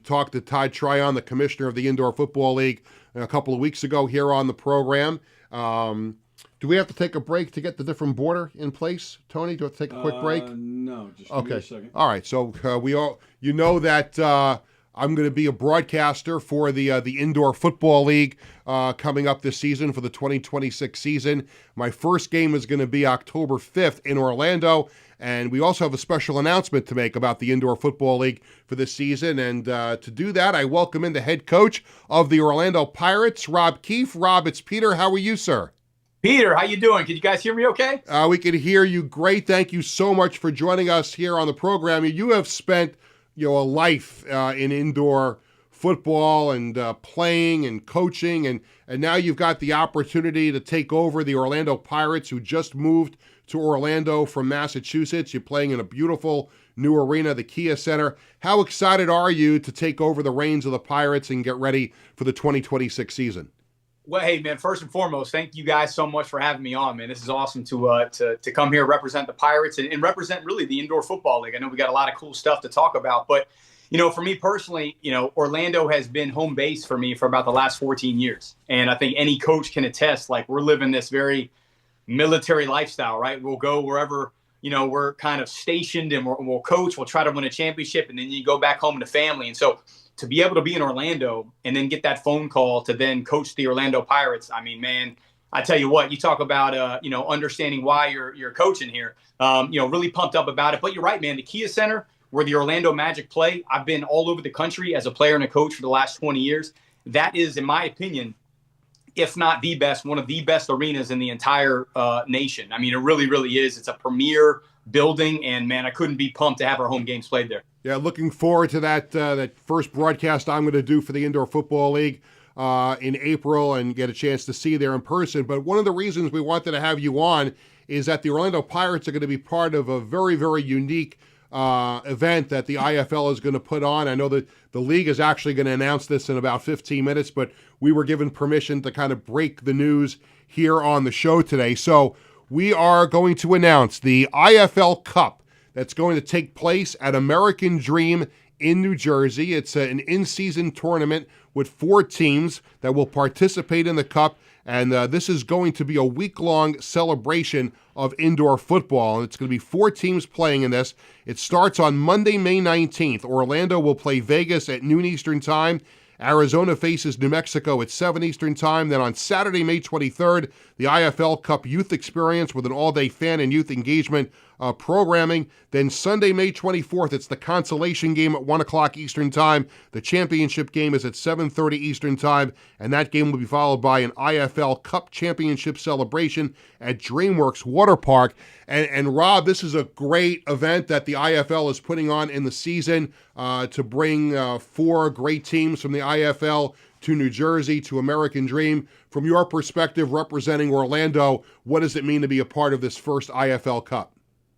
talked to Todd Tryon, the commissioner of the Indoor Football League, a couple of weeks ago here on the program. Do we have to take a break to get the different border in place, Tony? Do we have to take a quick break? No, just give me a second. All right. So you know that I'm going to be a broadcaster for the Indoor Football League coming up this season for the 2026 season. My first game is going to be October 5th in Orlando, and we also have a special announcement to make about the Indoor Football League for this season. And to do that, I welcome in the head coach of the Orlando Pirates, Rob Keefe. Rob, it's Peter. How are you, sir? Peter, how you doing? Can you guys hear me okay? We can hear you great. Thank you so much for joining us here on the program. You have spent a life in indoor football and playing and coaching, and now you've got the opportunity to take over the Orlando Pirates, who just moved to Orlando from Massachusetts. You're playing in a beautiful new arena, the Kia Center. How excited are you to take over the reins of the Pirates and get ready for the 2026 season? Well, hey, man, first and foremost, thank you guys so much for having me on, man. This is awesome to come here, represent the Pirates and represent really the Indoor Football League. I know we got a lot of cool stuff to talk about, but, for me personally, Orlando has been home base for me for about the last 14 years. And I think any coach can attest, like, we're living this very military lifestyle, right? We'll go wherever, we're kind of stationed, and we'll coach, we'll try to win a championship, and then you go back home to family. And so to be able to be in Orlando and then get that phone call to then coach the Orlando Pirates, I mean, man, I tell you what, you talk about, understanding why you're coaching here, really pumped up about it. But you're right, man, the Kia Center, where the Orlando Magic play, I've been all over the country as a player and a coach for the last 20 years. That is, in my opinion, if not the best, one of the best arenas in the entire nation. I mean, it really, really is. It's a premier building, and, man, I couldn't be pumped to have our home games played there. Yeah, looking forward to that first broadcast I'm going to do for the Indoor Football League in April and get a chance to see you there in person. But one of the reasons we wanted to have you on is that the Orlando Pirates are going to be part of a very, very unique event that the IFL is going to put on. I know that the league is actually going to announce this in about 15 minutes, but we were given permission to kind of break the news here on the show today. So we are going to announce the IFL Cup that's going to take place at American Dream in New Jersey. It's an in-season tournament with 4 teams that will participate in the Cup, and this is going to be a week-long celebration of indoor football, and it's going to be 4 teams playing in this. It starts on Monday, May 19th. Orlando will play Vegas at noon Eastern Time. Arizona faces New Mexico at 7 Eastern Time. Then on Saturday, May 23rd, the IFL Cup Youth Experience with an all-day fan and youth engagement programming. Then Sunday, May 24th, it's the consolation game at 1 o'clock Eastern Time. The championship game is at 7:30 Eastern Time, and that game will be followed by an IFL Cup Championship celebration at DreamWorks Water Park. And Rob, this is a great event that the IFL is putting on in the season to bring 4 great teams from the IFL to New Jersey, to American Dream. From your perspective, representing Orlando, what does it mean to be a part of this first IFL Cup?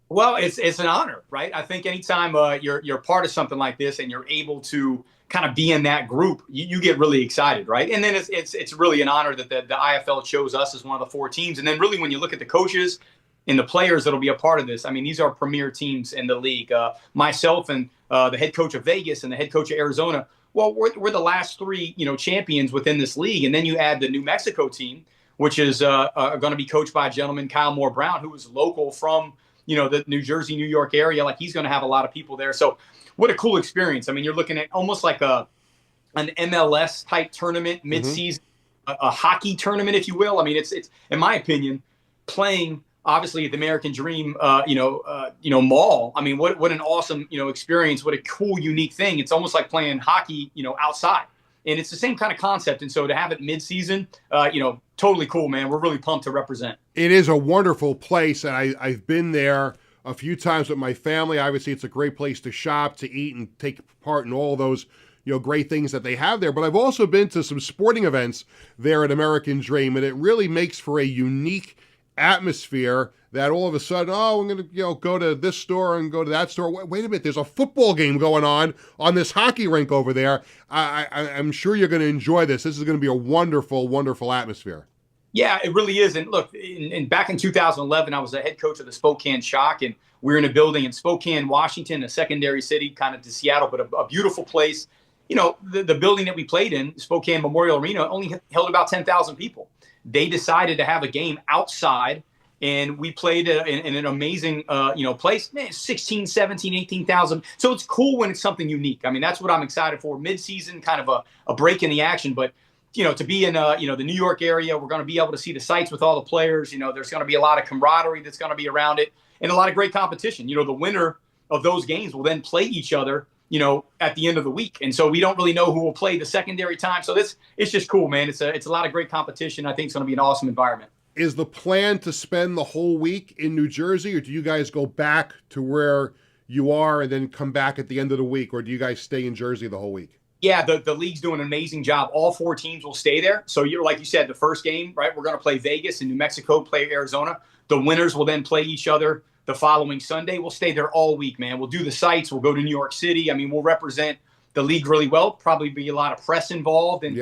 Well, it's an honor, right? I think anytime you're part of something like this and you're able to kind of be in that group, you get really excited, right? And then it's really an honor that the IFL chose us as one of the 4 teams. And then really when you look at the coaches and the players that'll be a part of this, I mean, these are premier teams in the league. Myself and the head coach of Vegas and the head coach of Arizona, well, we're the last 3 champions within this league. And then you add the New Mexico team, which is going to be coached by a gentleman, Kyle Moore Brown, who is local from the New Jersey, New York area. Like, he's going to have a lot of people there. So what a cool experience. I mean, you're looking at almost like a an MLS type tournament mid-season, a hockey tournament, if you will. I mean, it's in my opinion, playing obviously at the American Dream, mall. I mean, what an awesome, experience. What a cool, unique thing. It's almost like playing hockey, outside. And it's the same kind of concept. And so to have it mid-season, totally cool, man. We're really pumped to represent. It is a wonderful place, and I've been there a few times with my family. Obviously, it's a great place to shop, to eat, and take part in all those great things that they have there. But I've also been to some sporting events there at American Dream, and it really makes for a unique atmosphere that all of a sudden, we're going to go to this store and go to that store. Wait a minute, there's a football game going on this hockey rink over there. I'm sure you're going to enjoy this. This is going to be a wonderful, wonderful atmosphere. Yeah, it really is. And look, back in 2011, I was the head coach of the Spokane Shock, and we were in a building in Spokane, Washington, a secondary city kind of to Seattle, but a beautiful place. The building that we played in, Spokane Memorial Arena, only held about 10,000 people. They decided to have a game outside, and we played in an amazing, place, 16, 17, 18,000. So it's cool when it's something unique. I mean, that's what I'm excited for. Mid-season, kind of a break in the action, but to be in, the New York area, we're going to be able to see the sites with all the players. There's going to be a lot of camaraderie that's going to be around it, and a lot of great competition. The winner of those games will then play each other, at the end of the week. And so we don't really know who will play the secondary time. So it's just cool, man. It's a lot of great competition. I think it's going to be an awesome environment. Is the plan to spend the whole week in New Jersey, or do you guys go back to where you are and then come back at the end of the week, or do you guys stay in Jersey the whole week? Yeah, the league's doing an amazing job. All 4 teams will stay there. So like you said, the first game, right, we're going to play Vegas and New Mexico, play Arizona. The winners will then play each other the following Sunday. We'll stay there all week, man. We'll do the sites. We'll go to New York City. I mean, we'll represent the league really well. Probably be a lot of press involved, and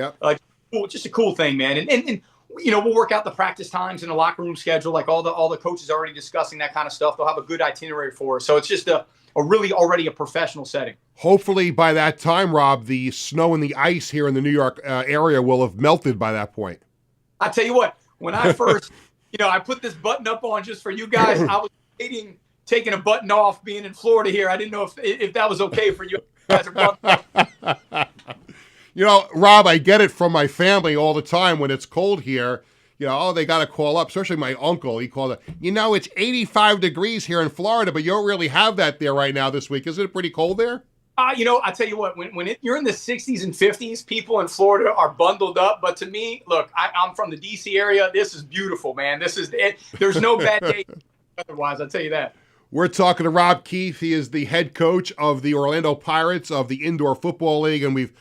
just a cool thing, man. And we'll work out the practice times and the locker room schedule, like all the coaches are already discussing that kind of stuff. They'll have a good itinerary for us. So it's just a really already a professional setting. Hopefully by that time, Rob, the snow and the ice here in the New York area will have melted by that point. I tell you what, when I first, I put this button up on just for you guys. I was taking a button off being in Florida here. I didn't know if that was okay for you guys. Rob, I get it from my family all the time when it's cold here. They got to call up, especially my uncle. He called it, it's 85 degrees here in Florida, but you don't really have that there right now this week. Isn't it pretty cold there? I tell you what, you're in the 60s and 50s, people in Florida are bundled up. But to me, look, I'm from the D.C. area. This is beautiful, man. This is it. There's no bad day otherwise, I'll tell you that. We're talking to Rob Keefe. He is the head coach of the Orlando Pirates of the Indoor Football League, and we've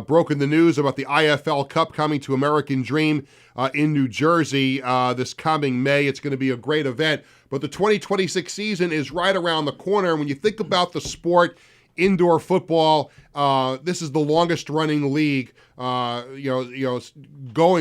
broken the news about the IFL Cup coming to American Dream in New Jersey this coming May. It's going to be a great event. But the 2026 season is right around the corner. And when you think about the sport, indoor football, this is the longest running league, going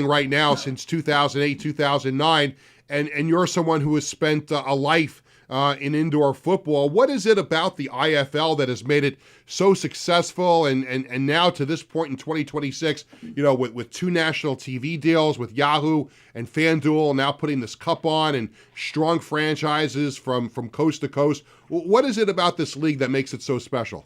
right now since 2008, 2009. And you're someone who has spent a life in indoor football. What is it about the IFL that has made it so successful and now to this point in 2026, with 2 national TV deals with Yahoo and FanDuel, now putting this cup on and strong franchises from coast to coast? What is it about this league that makes it so special?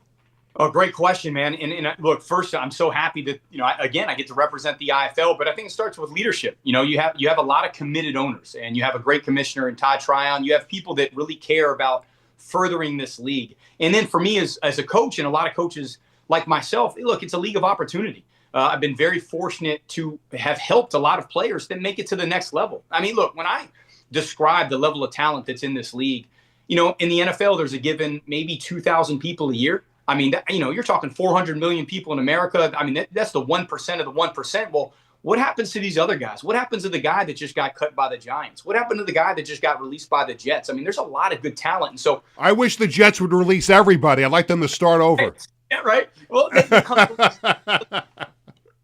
Oh, great question, man. And look, first, I'm so happy that, I get to represent the IFL, but I think it starts with leadership. You have a lot of committed owners, and you have a great commissioner in Todd Tryon. You have people that really care about furthering this league. And then for me as a coach, and a lot of coaches like myself, look, it's a league of opportunity. I've been very fortunate to have helped a lot of players that make it to the next level. I mean, look, when I describe the level of talent that's in this league, in the NFL, there's a given maybe 2,000 people a year. I mean, you're talking 400 million people in America. I mean, that's the 1% of the 1%. Well, what happens to these other guys? What happens to the guy that just got cut by the Giants? What happened to the guy that just got released by the Jets? I mean, there's a lot of good talent. And so I wish the Jets would release everybody. I'd like them to start over. Yeah, right. Well,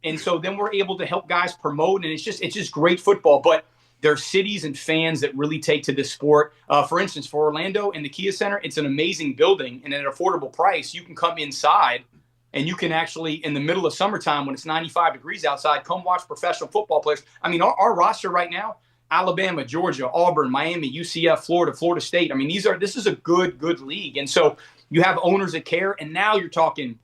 and so then we're able to help guys promote, and it's just great football. But there's cities and fans that really take to this sport. For instance, for Orlando in the Kia Center, it's an amazing building, and at an affordable price, you can come inside and you can actually, in the middle of summertime when it's 95 degrees outside, come watch professional football players. I mean, our roster right now, Alabama, Georgia, Auburn, Miami, UCF, Florida State. I mean, this is a good league. And so you have owners that care, and now you're talking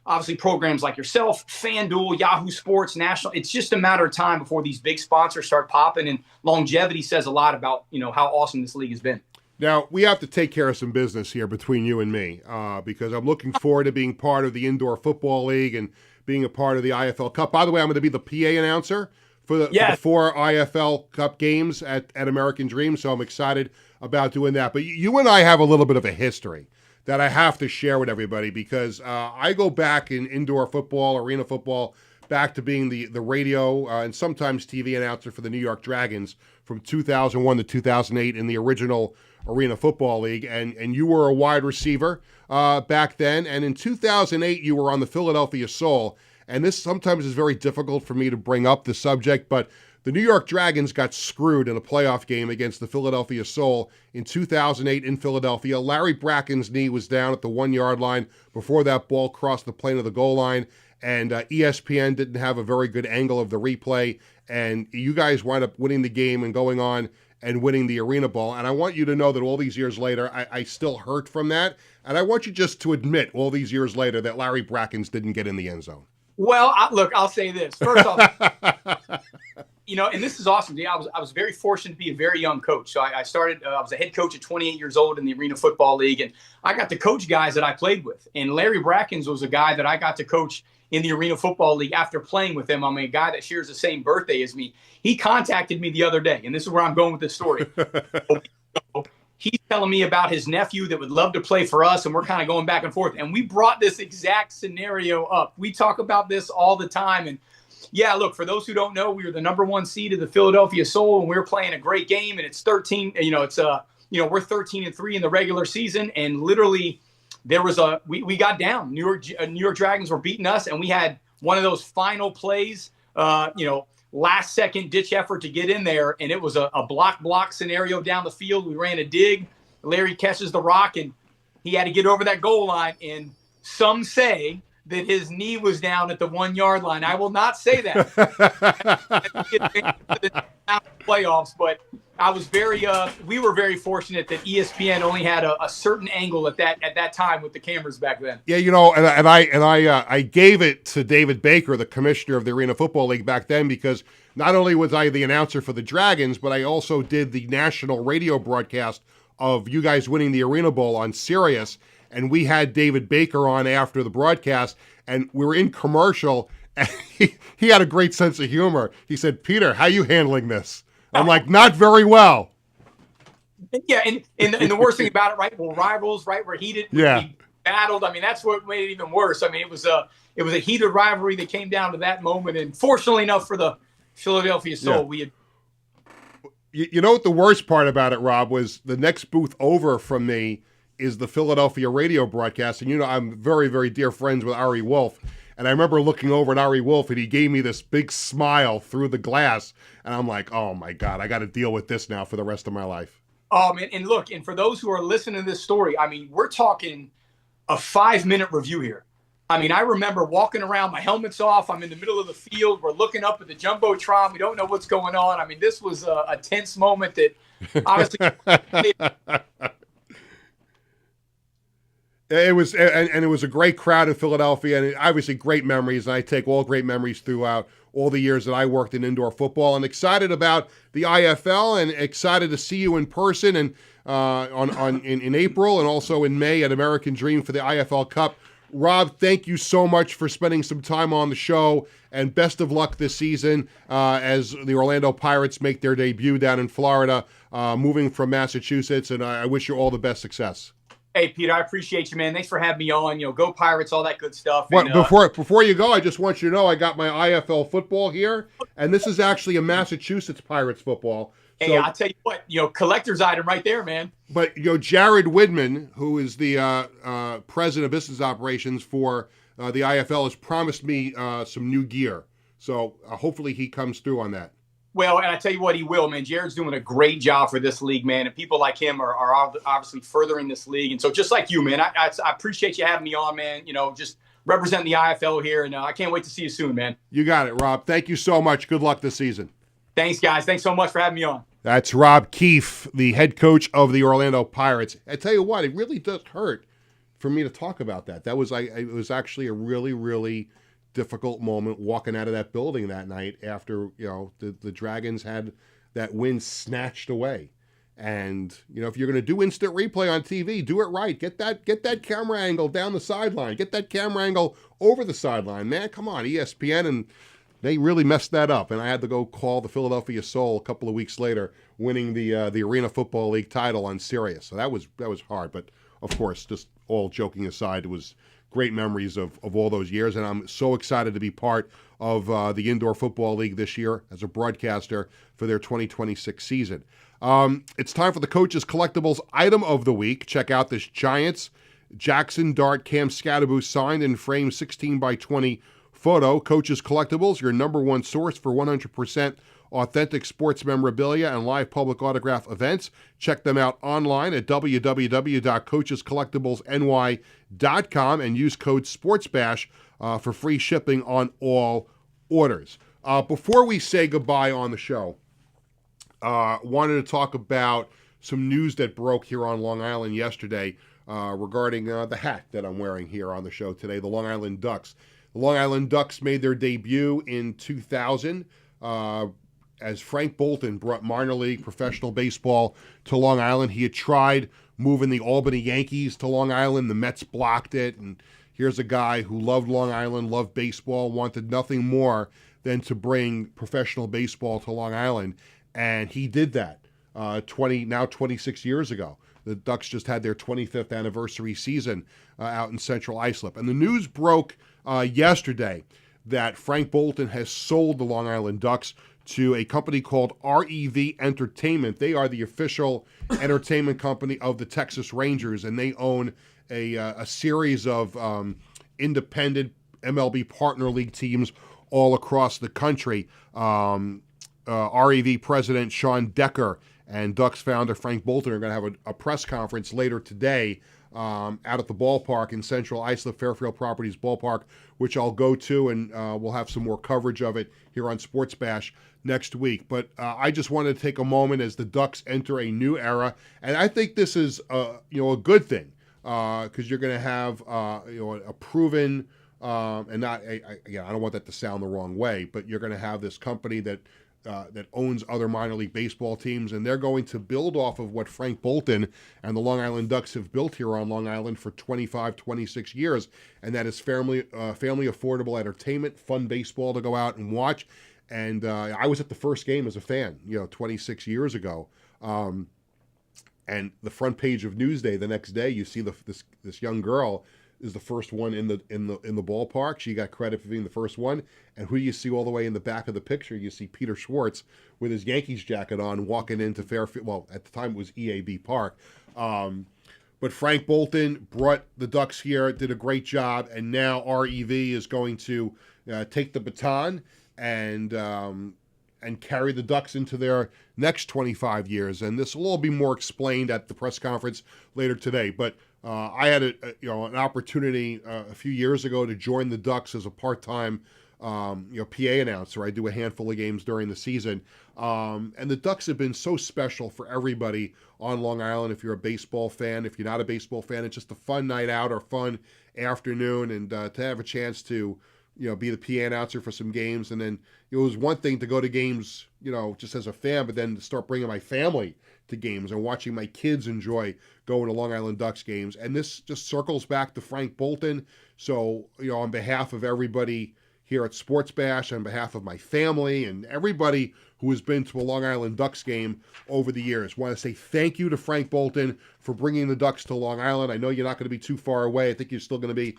obviously programs like yourself, FanDuel, Yahoo Sports, National. It's just a matter of time before these big sponsors start popping, and longevity says a lot about, how awesome this league has been. Now, we have to take care of some business here between you and me because I'm looking forward to being part of the Indoor Football League and being a part of the IFL Cup. By the way, I'm going to be the PA announcer for the 4 IFL Cup games at American Dream, so I'm excited about doing that. But you and I have a little bit of a history that I have to share with everybody because I go back in indoor football, arena football, back to being the radio and sometimes TV announcer for the New York Dragons from 2001 to 2008 in the original Arena Football League, and you were a wide receiver back then, and in 2008 you were on the Philadelphia Soul, and this sometimes is very difficult for me to bring up the subject, but the New York Dragons got screwed in a playoff game against the Philadelphia Soul in 2008 in Philadelphia. Larry Bracken's knee was down at the 1-yard line before that ball crossed the plane of the goal line, and ESPN didn't have a very good angle of the replay, and you guys wind up winning the game and going on and winning the Arena Bowl. And I want you to know that all these years later, I still hurt from that. And I want you just to admit all these years later that Larry Brackens didn't get in the end zone. Well, look, I'll say this. First off, and this is awesome. I was very fortunate to be a very young coach. So I started, I was a head coach at 28 years old in the Arena Football League. And I got to coach guys that I played with. And Larry Brackens was a guy that I got to coach in the Arena Football League after playing with him. I'm a guy that shares the same birthday as me. He contacted me the other day, and this is where I'm going with this story. He's telling me about his nephew that would love to play for us, and we're kind of going back and forth. And we brought this exact scenario up. We talk about this all the time. And yeah, look, for those who don't know, we were the number 1 seed of the Philadelphia Soul, and we were playing a great game. And it's 13. We're 13-3 in the regular season, and literally there was we got down. New York Dragons were beating us, and we had one of those final plays, last second ditch effort to get in there. And it was a block scenario down the field. We ran a dig. Larry catches the rock, and he had to get over that goal line. And some say that his knee was down at the 1-yard line. I will not say that. Playoffs, but I was we were very fortunate that ESPN only had a certain angle at that time with the cameras back then. Yeah, and I gave it to David Baker, the commissioner of the Arena Football League back then, because not only was I the announcer for the Dragons, but I also did the national radio broadcast of you guys winning the Arena Bowl on Sirius, and we had David Baker on after the broadcast, and we were in commercial, and he had a great sense of humor. He said, "Peter, how you handling this?" I'm like, "Not very well." Yeah, and the worst thing about it, right? Well, rivals, right? We're heated. Yeah. We battled. I mean, that's what made it even worse. I mean, it was a heated rivalry that came down to that moment. And fortunately enough for the Philadelphia Soul, we had. You know what the worst part about it, Rob, was the next booth over from me is the Philadelphia radio broadcast. And I'm very, very dear friends with Ari Wolf. And I remember looking over at Ari Wolf, and he gave me this big smile through the glass. And I'm like, oh, my God, I got to deal with this now for the rest of my life. Oh, man. And look, and for those who are listening to this story, I mean, we're talking a 5-minute review here. I mean, I remember walking around, my helmet's off. I'm in the middle of the field. We're looking up at the Jumbotron. We don't know what's going on. I mean, this was a tense moment that honestly. It was, and it was a great crowd in Philadelphia, and obviously great memories. And I take all great memories throughout all the years that I worked in indoor football. And excited about the IFL, and excited to see you in person and in April, and also in May at American Dream for the IFL Cup. Rob, thank you so much for spending some time on the show, and best of luck this season as the Orlando Pirates make their debut down in Florida, moving from Massachusetts. And I wish you all the best success. Hey, Peter, I appreciate you, man. Thanks for having me on. Go Pirates, all that good stuff. What, and, before you go, I just want you to know I got my IFL football here, and this is actually a Massachusetts Pirates football. Hey, I'll tell you what, collector's item right there, man. But, Jared Widman, who is the president of business operations for the IFL, has promised me some new gear. So hopefully he comes through on that. Well, and I tell you what, he will, man. Jared's doing a great job for this league, man. And people like him are obviously furthering this league. And so just like you, man, I appreciate you having me on, man. Just representing the IFL here. And I can't wait to see you soon, man. You got it, Rob. Thank you so much. Good luck this season. Thanks, guys. Thanks so much for having me on. That's Rob Keefe, the head coach of the Orlando Pirates. I tell you what, it really does hurt for me to talk about that. It was actually a really, really difficult moment walking out of that building that night after, the Dragons had that win snatched away. And, if you're going to do instant replay on TV, do it right. Get that camera angle down the sideline. Get that camera angle over the sideline. Man, come on, ESPN, and they really messed that up. And I had to go call the Philadelphia Soul a couple of weeks later, winning the Arena Football League title on Sirius. So that was hard. But, of course, just all joking aside, it was great memories of all those years. And I'm so excited to be part of the Indoor Football League this year as a broadcaster for their 2026 season. It's time for the Coaches Collectibles Item of the Week. Check out this Giants Jackson Dart Cam Scadaboo signed and framed 16 by 20 photo. Coaches Collectibles, your number one source for 100% authentic sports memorabilia and live public autograph events. Check them out online at www.coachescollectiblesny.com and use code SPORTSBASH for free shipping on all orders. Before we say goodbye on the show, wanted to talk about some news that broke here on Long Island yesterday regarding the hat that I'm wearing here on the show today, the Long Island Ducks. The Long Island Ducks made their debut in 2000 as Frank Bolton brought minor league professional baseball to Long Island. He had tried moving the Albany Yankees to Long Island. The Mets blocked it. And here's a guy who loved Long Island, loved baseball, wanted nothing more than to bring professional baseball to Long Island. And he did that 26 years ago. The Ducks just had their 25th anniversary season out in Central Islip. And the news broke yesterday that Frank Bolton has sold the Long Island Ducks to a company called REV Entertainment. They are the official entertainment company of the Texas Rangers, and they own a series of independent MLB partner league teams all across the country. REV President Sean Decker and Ducks founder Frank Bolton are going to have a press conference later today out at the ballpark in Central Islip, Fairfield Properties Ballpark, which I'll go to, and we'll have some more coverage of it here on Sports Bash next week. But I just wanted to take a moment as the Ducks enter a new era, and I think this is a good thing because you're going to have a proven and not again, I don't want that to sound the wrong way, but you're going to have this company that owns other minor league baseball teams, and they're going to build off of what Frank Bolton and the Long Island Ducks have built here on Long Island for 25, 26 years, and that is family affordable entertainment, fun baseball to go out and watch. And I was at the first game as a fan, 26 years ago. And the front page of Newsday the next day, you see this young girl is the first one in the ballpark. She got credit for being the first one. And who do you see all the way in the back of the picture? You see Peter Schwartz with his Yankees jacket on walking into Fairfield. Well, at the time it was EAB Park. But Frank Bolton brought the Ducks here, did a great job, and now REV is going to take the baton and carry the Ducks into their next 25 years. And this will all be more explained at the press conference later today. But I had an opportunity a few years ago to join the Ducks as a part-time PA announcer. I do a handful of games during the season. And the Ducks have been so special for everybody on Long Island. If you're a baseball fan, if you're not a baseball fan, it's just a fun night out or fun afternoon. And to have a chance to be the PA announcer for some games. And then it was one thing to go to games, just as a fan, but then to start bringing my family to games and watching my kids enjoy going to Long Island Ducks games. And this just circles back to Frank Bolton. So, on behalf of everybody here at Sports Bash, on behalf of my family and everybody who has been to a Long Island Ducks game over the years, want to say thank you to Frank Bolton for bringing the Ducks to Long Island. I know you're not going to be too far away. I think you're still going to be,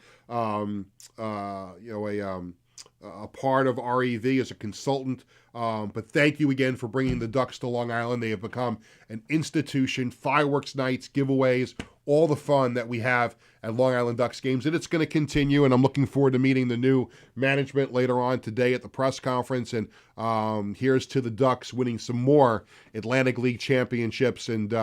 a part of REV as a consultant. But thank you again for bringing the Ducks to Long Island. They have become an institution, fireworks nights, giveaways, all the fun that we have at Long Island Ducks games. And it's going to continue, and I'm looking forward to meeting the new management later on today at the press conference. And here's to the Ducks winning some more Atlantic League championships. And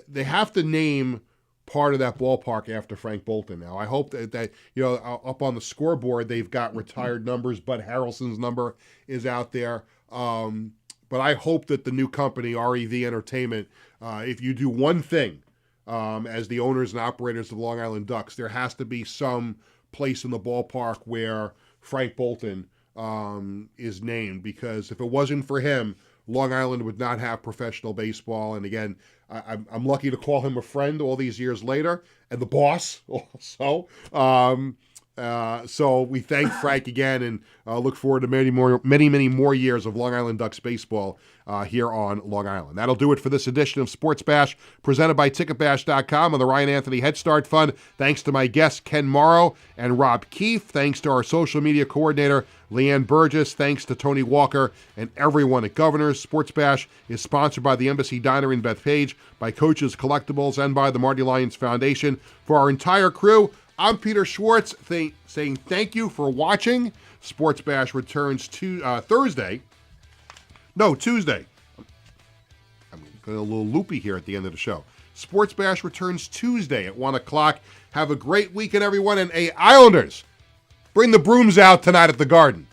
they have to name part of that ballpark after Frank Bolton. Now, I hope that up on the scoreboard, they've got retired numbers. Bud Harrelson's number is out there. But I hope that the new company, REV Entertainment, if you do one thing as the owners and operators of Long Island Ducks. There has to be some place in the ballpark where Frank Bolton is named, because if it wasn't for him, Long Island would not have professional baseball. And again, I'm lucky to call him a friend all these years later, and the boss also. So we thank Frank again, and look forward to many more years of Long Island Ducks baseball here on Long Island. That'll do it for this edition of Sports Bash, presented by TicketBash.com and the Ryan Anthony Head Start Fund. Thanks to my guests, Ken Morrow and Rob Keefe. Thanks to our social media coordinator, Leanne Burgess. Thanks to Tony Walker and everyone at Governors. Sports Bash is sponsored by the Embassy Diner in Bethpage, by Coaches Collectibles, and by the Marty Lyons Foundation. For our entire crew, I'm Peter Schwartz, saying thank you for watching. Sports Bash returns Tuesday. I'm going a little loopy here at the end of the show. Sports Bash returns Tuesday at 1 o'clock. Have a great weekend, everyone. And Islanders, bring the brooms out tonight at the Garden.